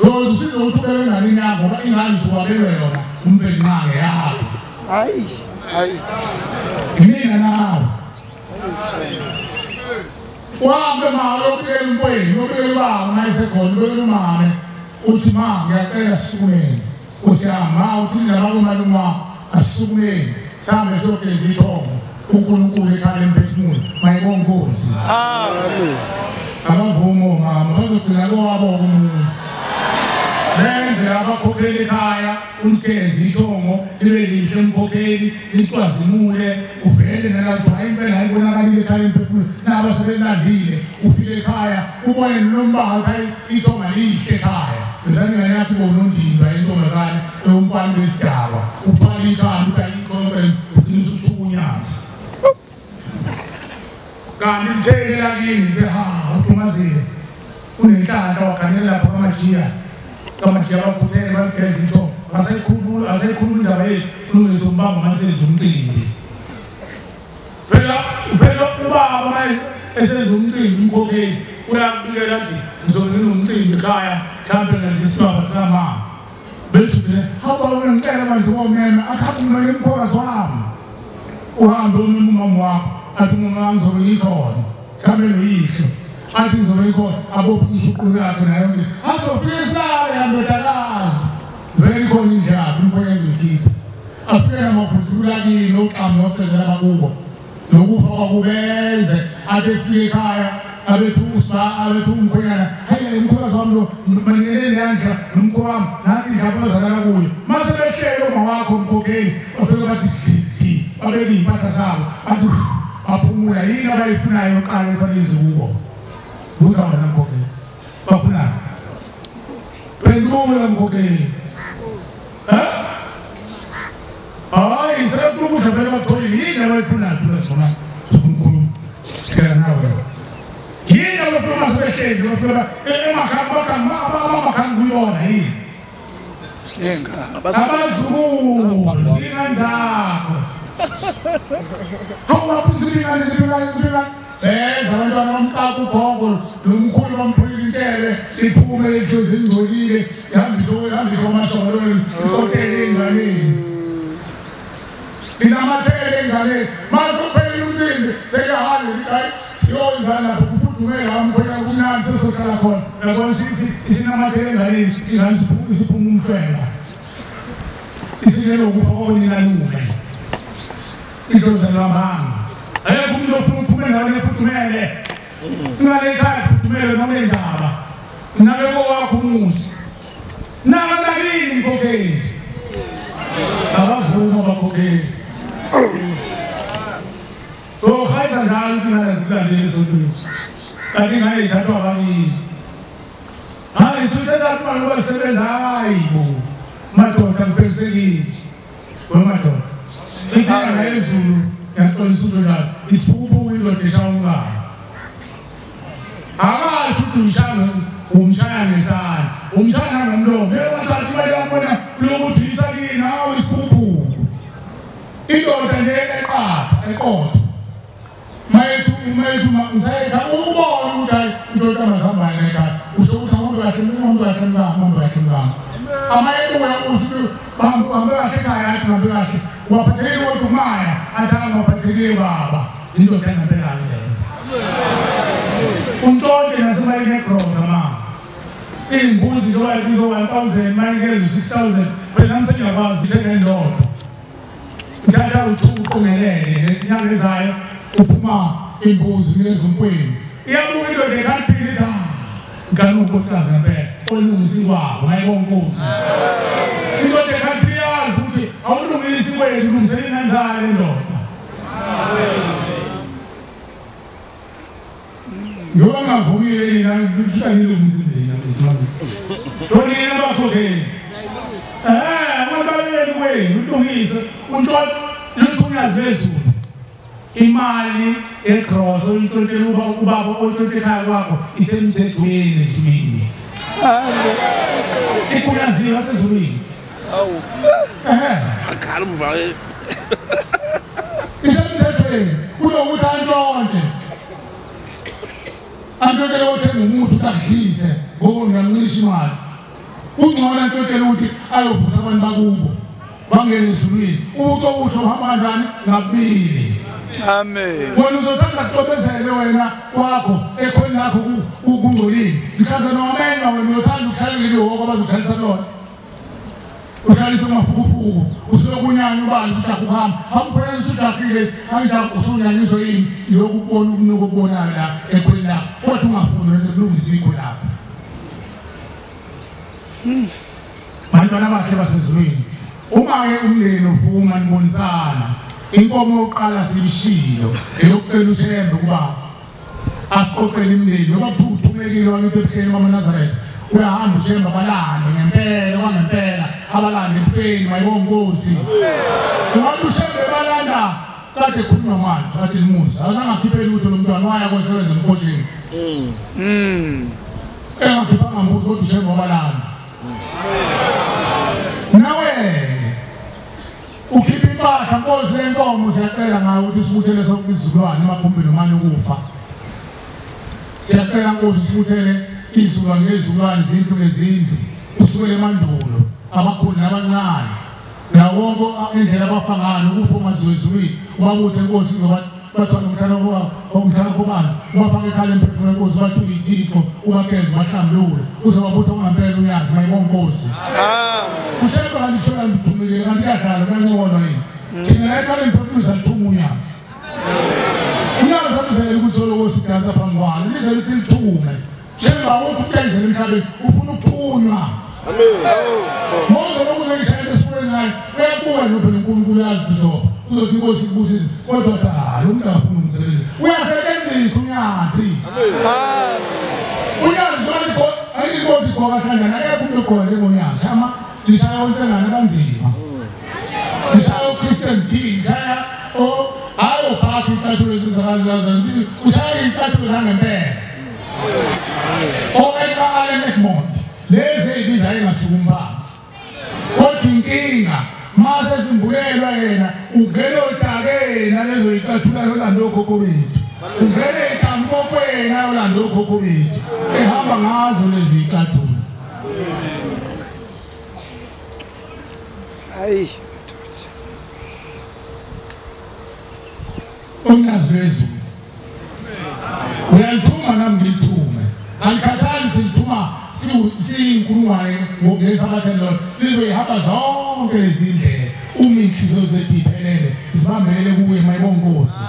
yothi sizothi ubeke ingane yakho ngoba ingane usuka wabelwa yona umpeli nange yakho hayi mina nawe wahambe malo ubuyela umpweni ubuyela ubaba mayisekhona ubuyela umame uthi ma ngiyacela sisukumeni usiyama uthi nabakumalume wakho asisukumeni sihambe siyogeza ithongo uNkulunkulu ekhaya emphefumulo mayibonge Nkosi. Amen. Abavumo mama bazogcina kwabo umuzi benze abakhokheli ekhaya uligeze ithongo libe lihle umkhokheli likwazimule uvele nalapho impela hayibonakalile ekhaya emphefumulo naba sebenandile ufike ekhaya ubone nombala ekhaya ithonga lihle ekhaya bezani yakho bonondindwa intombazane eyomfana wesidaba uphala ikhanda utayikho uthi usuthukunyaza kanti ngithela kini nje uDumazile unenhlanhla waganela lapha kamajiya bakhuthele bageza into asayikhulula indaba yethu kulungisa umbamba masenze umcimbi phela ubaba manje esenza umcimbi umkhokheli uyabikela nje ngizongena umcimbi ekhaya mhlawumbe ngazisibaba samama bese hawuba ngicela abantu bomema athakumele imphakathi wami uhambe umama wakho athi umama ngizobe ngikhona mhlawumbe noyihlo athi ngizobe ngikhona abophe umshuqulu yakhe nayo asofisa yandodakazi vele khona injalo umphakathi wekhipha afike namafuthula kini oqhamuka ofezela bakubo nokufa kwakubenze ade fike ekhaya abethu umkhwenyana hayi umkhwenyana wami lo mangelele yandla nomkhwami nathi njalo zalala kuyo mase behlelo mama wakho umkhokheli bafike bathi dli babeke impahla zabo athi aphumula yini abayifunayo oqala kwalizuko buza wena mkhokheli bafuna pendula mkhokheli hayi sekukudla phela batholi yini abayifunayo thula sonkulu sikela nawe yini abafuna sebehleli bafuna emakhaya kuyona yini yenga abazukulu ingandako hawaphusilingane zibika abantwana bamqaka ugogo nomkhulu bamphulile intebe iphume lehlozi ingcolile yahambisa amashorweni ihoteli enganeni inamathele enganeni masophelile umcimbi sekahambe siyonzana lapho kufudumela amkhwela kumnandi sesokhala khona yabona isinamathele enganeni ingane isiphuma umhlwenga isilelo ukufa kokuninanume idlozi lwamanga ayekho umuntu ofuna uphume endaweni efuthumele ingane ekhaya efudumele noma endaba nawe kowakho umuzi nakalakini mkhokheli abavuma abakhokheli so khayisa njalo ingane zilandele esontweni kanti ingane ithathwa abakini hayi suthetha abantu basebenza hayibo madoda ngipelisekile wemadoda inkinga ngayezulu yaxolisa uJonathani isiphupho indoda eshawungayo akasho ukuthi uyishaya umshaya ngesandla umshaya ngomlomo wathatha imali yakho lokuthi uyisakini hawu isiphupho indoda nje eqotho mayethu usayeka ubona ukuthi hayi indoda masambane ekhaya usho ukuthi umuntu kahle ngami amayebuya uthi bahambe kahle ekhaya athi bahambe kahle waphathekile wonke umaya athanga waphathekile baba indoda engabelani leyo untshontshe nasemayini egroza mama imbuzi lo wayibizo 1000 mayike 6000 wena msengiyakwazi uthenga indoda njalo uthuqongelele lesinyanga ezayo uphuma imbuzi lezi umkwenu iyabuya indoda ekhaphile ta ngani unkosikazi ngempela olungisi kwabo mayibonkosi indoda ekhaphile yazi ukuthi awulungisi kwenu ulungisele kanjani indoda ngoba ngavumile yena ngishayile umzimba ngizimazi sonina bakhokheli mabaleni kwenu ulungise untshontshe luthunyaze lezulu imali egross oyintshontshe ubaba oyintshontshe ekhaya kwakho isemthethweni ezulwini ikunyaziwa sezulwini akhala umvale isemthethweni kunokuthi antshontshe antshontshe othenga umuntu udlise ngoba ngingamncisha imali ungcono antshontshe ukuthi ayovusa abantu bakubo bangene ezulwini umuntu obuhle uhamba kanjani ngabili amen wena uzothanda kuxobezele wena wakho ekhoni lakho kungcolile mhlaza nomena wena uyothanda ukuhlalela ihoko abazokhalisa lona ukhalisa amafukufuku usulokunyanya ubani usakuhamba akuphela usudafile ayidakho usunyanyiswa yini lokubona ukunuka okubonayo la ekhoni lakho kodwa ungafuni wena kulungisa ikho lapho bantwana abahle basezulwini uma-ke umndeni uvuma nibonisana inkomo yokuqala siyishilo eyokucela uthembe ukuba asiqoqele imindeni noma kuthiwa uthumekile wakithi ebuhleni kwamaNazaretha uyahamba ushemba abalandi ngempela kwangempela abalandi kufeni mayibongosi umuntu ushembe balanda kade khuluma manje kade limusa azangakhiphe lutho lomntwana waya kwesebenza emkhojini engakhipha ngambuzo kodwa ushemba abalanda nawe ukhipha impahla nkosi yenkomo siyacela ngawe ukuthi usibuthele sokuzizukulwane emagumbini nomane ukufa siyacela nkosi usibuthele izukulwane ngezizukulwane izindlu ngezindlu usukele emandulo abakhulu nabancane nawo wonke indlela abafa ngayo ukufa ungazwezwini ubabuthe nkosi ngoba bathwala umhlaba kubanzi ubafake ekhala emphefumulweni nkosi bathule ithixo ubageze bahlambulule uzobabutha ungempela uyazi mayibonga nkosi ushemba ngalithola ngithumekile kanti kuyadlala kuyancona yini thina la ekhala emphefumulweni salithuma uyazi uyazi alizele ukuthi solokosi idansa phambi kwalo lizele ukuthi lithume shemba wonke umtenzele emhlabeni ufuna ukuthunywa Moses lokuze ngishayele esifuleni ngayo uyabuka nophela uNkulunkulu yazi uzoba uzothi inkosi ibusise kodwa cha lo muntu afuna umsebenzi uyasebenzisa unyazi unyazi wonke ayikho kwahlangana akekho umuntu khona njengonyazi chama lishaya onsengana abanzima lishaya uChristian D lishaya ayo phakathi icathulo ezizakazaza nje ushaya icathulo zangempela oyekale nekmont lezi ibiza engasumbanzi kodwa inkinga mase simbulelwa yena ungena otakena lezo icathula yolanda okhokho bethu ungena ekampokwena yolanda okhokho bethu ehamba ngazo lezi icathula hayi unyazi lezulu uyalithuma nami ngilithume alikhathali silithuma siyinkulungwane ngesabathelelo lizoyihamba zonke lezi ndlela uma inhliziyo zethu iphelele sibambelele kuye mayibonga Nkosi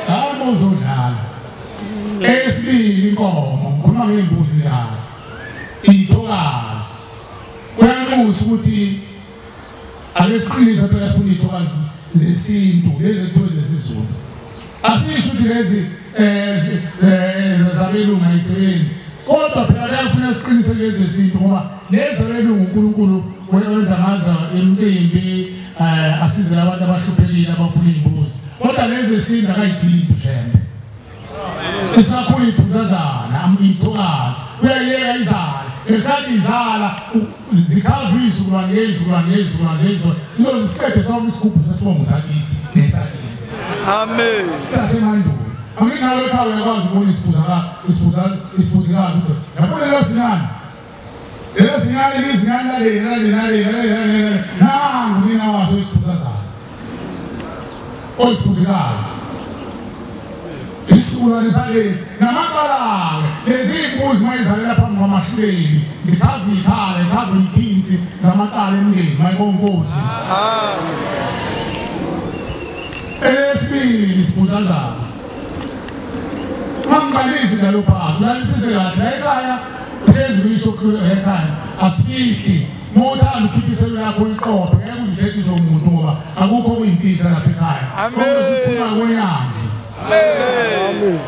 amen uzodlala esibili inkomo ngikhuluma ngembuzi la ithokazi kuyanxusa ukuthi akesiqinise phela sifuna ithokazi zesintu lezi zethu zesizulu asisho ukuthi lezi zabelungu ayisebenzi kodwa phela kuyafuna siqinise lezi zesintu ngoba lezi zabelungu uNkulunkulu wenza ngazo imicimbi asize abantu abahluphekile abaphula imbuzi kodwa lezi zesintu akayidili shembe isakhula iphuzazana ithokazi uyayeka izala esathi izala zikhava izukulwane ngezizukulwane izosiqede sonke isigubhu sesibongo sakithi nesakini amen sasemandulo anginawe ekhaya uyakwazi ukubona isiphuzikazi ukuthi yabona lelo singane lizingane nangu nina waso isiphuzazana isiphuzikazi isizukulwane sale namaqalawe lezi imbuzi mayizalela phambi kwamahluleli zikhava ikhala ikhava ikhinsi zamaqala emndeni mayibonga Nkosi esibili isiphuzazana mangibalisi ngalo phakathi lalisise kahle la ekhaya phezulu kuyishokhula ekhaya asifihli mothanda ukhipha iselo yakho iqophe ngeke uzithethe izomuntu ngoba akukho kuyimfihla lapha ekhaya kodwa kwenyazi amen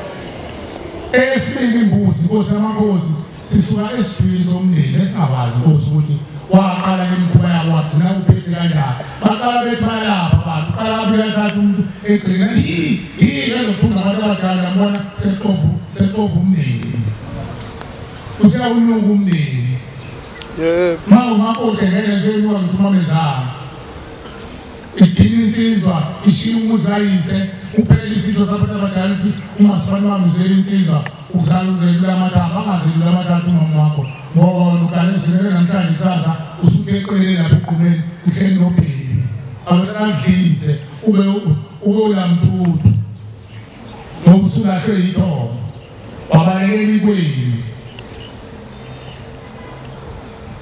esibili imbuzi Nkosi yamakhosi sisuka esibili somndeni esingabazi Nkosi ukuthi waqala imikhuba yabo wagcina uphethe kanjani baqala bethaya lapha abantu qala belathatha umuntu egcina ezophuma abantu abadala yabona seqovu umndeni usiyawunuka umndeni umakoti ngeke nje unuka ngithi umamezana idini insizwa ishiya umuzi ayise uphela isizwe sabantu abadala ukuthi umasifane wamzela insizwa uzaluzelula amathambo angazelula amathambo umama wakho ngoba ukanezele namhlanje sasa usutheqele lapha eqhumeni uhleli nobheki awusadlize ube ulamthuthu ngoba usulahle yithomo wabalekela ikwenu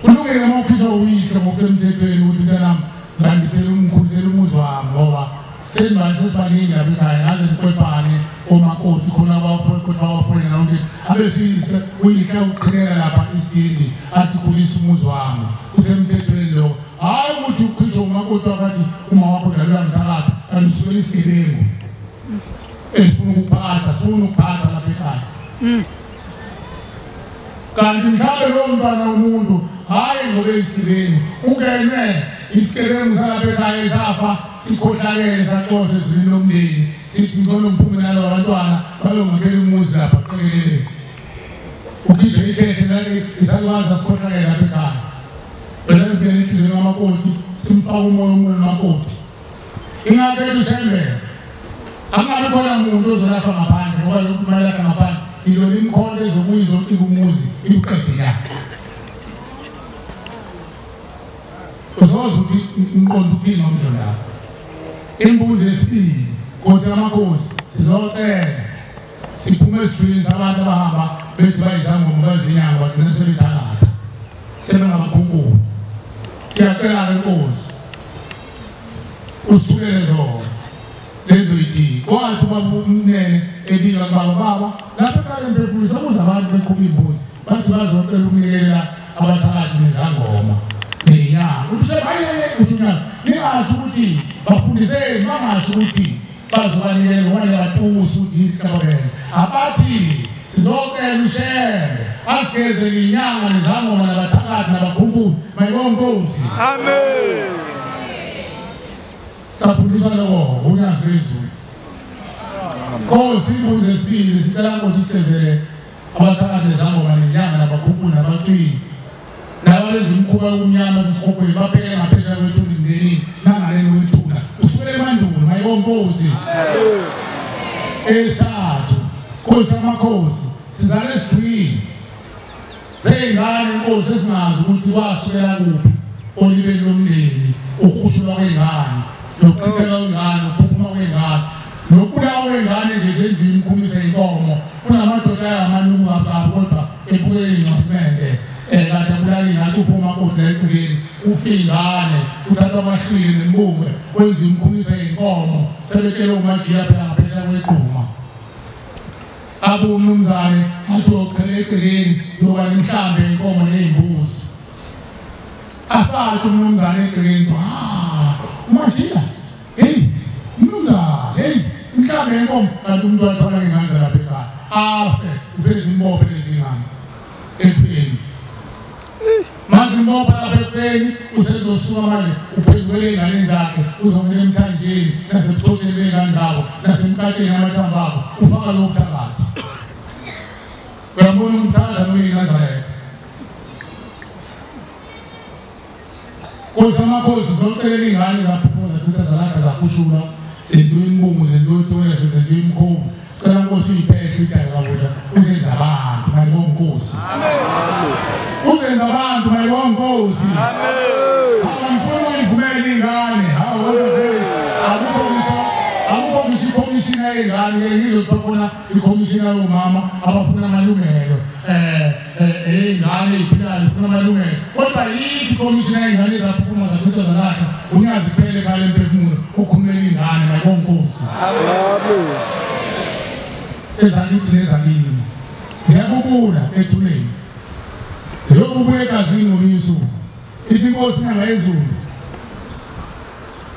kulungile uma ukhishwa uyihle ngokusemthethweni ukuthi mntanami ngandisele umkhulisele umuzi wami ngoba sesibaningi lapha ekhaya ngaze nikwepane omakoti khona abafowenu nonke abesiyise uyihla uqhinela lapha isini athi kulisa umuzi wami usemthethweni lo hayi ukuthi ukhishwa umakoti wakathi uma wakho dala mthakathi kanti usukela isigebengu sifuna ukuphatha lapha ekhaya kanti mhlawumbe lo mntwana womuntu hayi ngoba esigeleni ungenwe isigebengu salapha ekhaya esafa sikhohlakele saxoxe ezwini lomndeni sithi ngcono mphume nalabo bantwana balongakhela umuzi lapha qekelele ukhithe ikhethe nale isalukazi asikhohlakele lapha ekhaya wena sizele inhliziyo yamakoti simfaka umoya omubi makoti ingakhetha ushembele angabe khona umuntu ozolahla ngaphandle ngoba lokhu mayelahla ngaphandle ilo limkhonto ezokuyizwa ucika umuzi iqede yakhe uzoza ukuthi umqondo uthini ngomntu lapho imbuzi yesibili Nkosi yamakhosi sizocela siphume esizweni sabantu abahamba bethi bayizangoma bazinyanga bagcina sebethakatha sebengabakhukulu siyacela Nkosi usithulele zona lezo ithi kwathi umnene ebika baba lapha kale mphefumulo sabuza abantu bekhupha imbuzi bathi bazocela ukunikelela abathakathi nezangoma nenyanga uthi ushunyana ningasho ukuthi bafundiseni bangasho ukuthi bazobanikela ngoba batusa ukuthi ikabele abathi sizocela ushebe asigeze inyanga nezangoma nabathakathi nabakhunkulu mayibonke Nkosi amen sapulisa lokho unyazo izulu Nkosi imbuzi esibili sicela ukuthi sisezele abathakathi nezangoma nenyanga nabakhunkulu nabatwini nabalezi imkhuba kumnyama sisikhophwe baphele ngaphesheya kwethu imndeni nangaleni wethuna usukele emandulo mayibonke Nkosi esathu Nkosi amakhosi sizale esidwini seyingane Nkosi esingazi ukuthi wasukela kuphi olibeni lomndeni ukhushulwa kwengane nokuchitheka kwengane ukuphuphuma kwengane nokubulawa kwengane ngezenziwa imkhumise inkomo kunamadoda amanuku apha kodwa ebuke ingcasimende kanti abulali ngathi uphuma kodwa egcikeni ufingane uthatha abahlwili nembunge wenza imkhumise inkomo sebetshela umajiya phela ngaphesheya kwegquma abumnumzane athi uyochela egcikeni yoba nimhlambe inkomo nezimbuzi asathi umnumzane egcikeni umajiya mnumzane mhlambe inkomo kanti umuntu wathola ngenganza lapha ekhaya afe uveze imbophe lezingane efeni mazimopha lapha efeni usezosuka manje uphendukele ingane zakhe uzongena emthanjeni nasebuthosheleni ingane zabo nasemkatsheni amathambo akho ufaka lokhu phakathi uyambona umthatha noyiNazaretha Nkosi amakhosi zocelela ingane zaphuphuza thutha zalakha zakhushula zenziwe imbungu zenziwe itoyela zenziwe imkhobo cela Nkosi uyiphethe idaya kabusha uzenza abantu mayibonke Nkosi amen uzenza abantu mayibonke Nkosi amen abamfuna uyivumela ingane akukho ikhomishina yengane ngizothola ikhomishina yomama abafuna amalungelo ingane iphilayo ifuna amalungelo kodwa yithi ikhomishina yengane ezaphuma zathutha zalahla unyazi phele kale mphefumulo ukhulumela ingane mayibonke Nkosi amen ezakithi nezakini ziyabubula ethuleni njengobubuya egazini ngomyusuku ithi Nkosi ngayezulu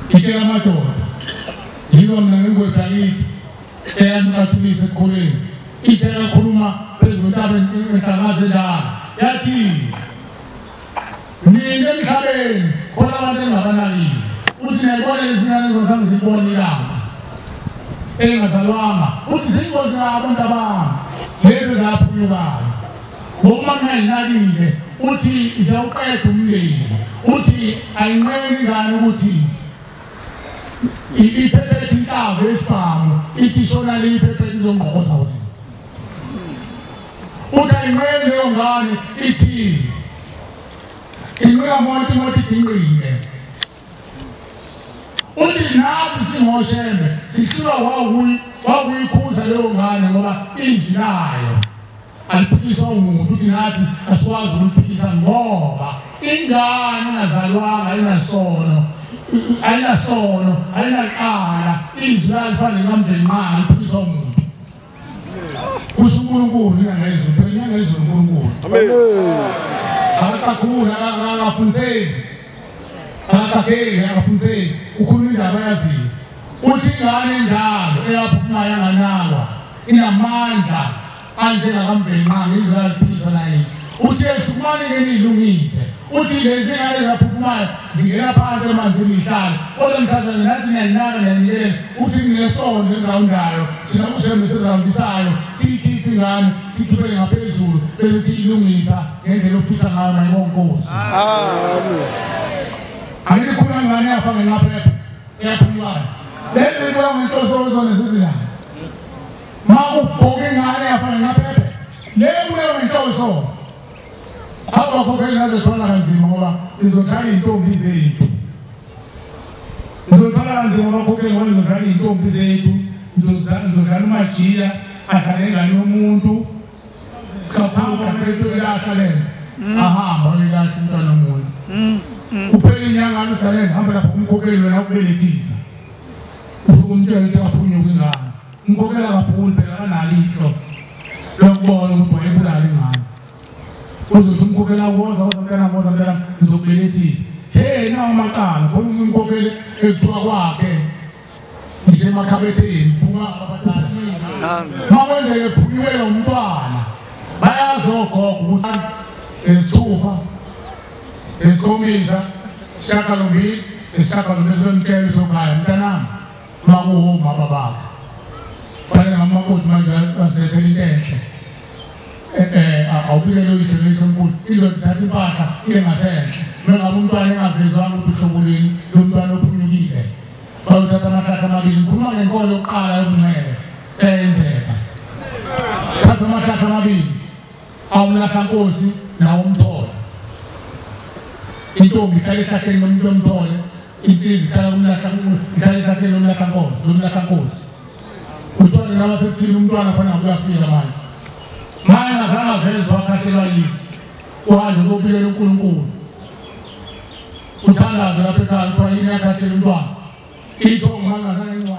itshela amadoda yizo mina ngengwebhalithi eyamcathulisa ekholeni itshela khuluma phezu kwentaba enhlangaze ndaba yathi nina emhlabeni khona abantu engabanakile uthi nayibona lezingane zozange zibone ilanga engazalwanga uthi zingozi abantu abami lezi zaphunyukayo ngoba ngayinakile uthi izawuqeda umlilo uthi ayinqeni ingane ukuthi iphephethe inhlamvu yesibhamu ithi shona le iphephethe izongqoza wena uthi ayinqeni leyo ngane ithi inqika imoto idingqile uthi nathi singoshembe sihlulwa wakuyikhuza leyo ngane ngoba izwi layo aliphikiswa umuntu uthi nathi asikwazi ukuliphikisa ngoba ingane engazalwanga ayinasono ayinaqala izwi layo lifanele ngambeni nqa aliphikiswa umuntu kusho uNkulunkulu ingangezulu phela ingangezulu uNkulunkulu amen akaqakhula akafundzeni ukhuluma indaba yaziyo uthi ingane endalo eyaphuma yanganakwa inamandla anjengakambeni nqa ngizwa liphikiswa nayithi uthi esumane ke nilungise uthi lezi ngale zaphumayo zingena phansi emanzini ihlala kodwa mhlazana nathi niyayinaka niyayinyelela uthi ninesonto engirawundayo thina kushembe sirawundisayo siyikhiphe ingane sikhiphe ngaphezulu bese siyilungisa ngendlela ofisa ngayo mayibonkosi amen angikhuluma ngane yapha ngenqaphepha yaphumulayo lezi kuya ngenhloso zona zizilana makubhoke ngane yapha ngenqaphepha lebuya ngenhloso abakhokheli nazothola kanzima ngoba izothala intombi zethu izothala kanzima abakhokheli ngoba izothala intombi zethu izothala umajiya ahlale ngane yomuntu sikaphuka phethu elahla lena ahamba uyelahla umntwana omunye uphela inyanga luhlale hamba lapho kumkhokheli wena ukubelethisa ufuka umtshela ukuthi aphunywe kwingane umkhokheli akaphuli phela kanalo ihlo lokubona ukuthi wayebulala ingane uzothi umkhokheli awoza mntana ngizokubelethisa na amaqala khona umkhokheli ekuthiwa kwakhe nje emakhabetheni phuma abadala makwenzeke phunyiwe lo mntwana bayazogoga ukuthi esithupha esikhombisa isishiyagalombili esishiyagalombili sokhaya mntanami makuhoma babakhe fanele ngamakoti manje asilethele into enhle awubikele uyitho lento enkulu indoda ithatha impahla iye ngasenhle mengabe umntwana engavezwanga ukuthi uhlobolini lo mntwana ophunyukile bayothatha amahlahla amabili ngikhuluma ngenkolo yokuqala yobungcwele eyenzeka thatha amahlahla amabili awumlahlankosi nawo umtholo intombi ihlala ehlahleni lomuntu omthole insizwa ihlala ehlahleni lomlahlankosi uthole naba sekuthini umntwana khona kuyafika manje manje ngazange avezwa wakhahlelwa yini uhambe ukubikela uNkulunkulu uthandaze lapha ekhaya kuthiwa yini yakhahlela umntwana ithongo mangazange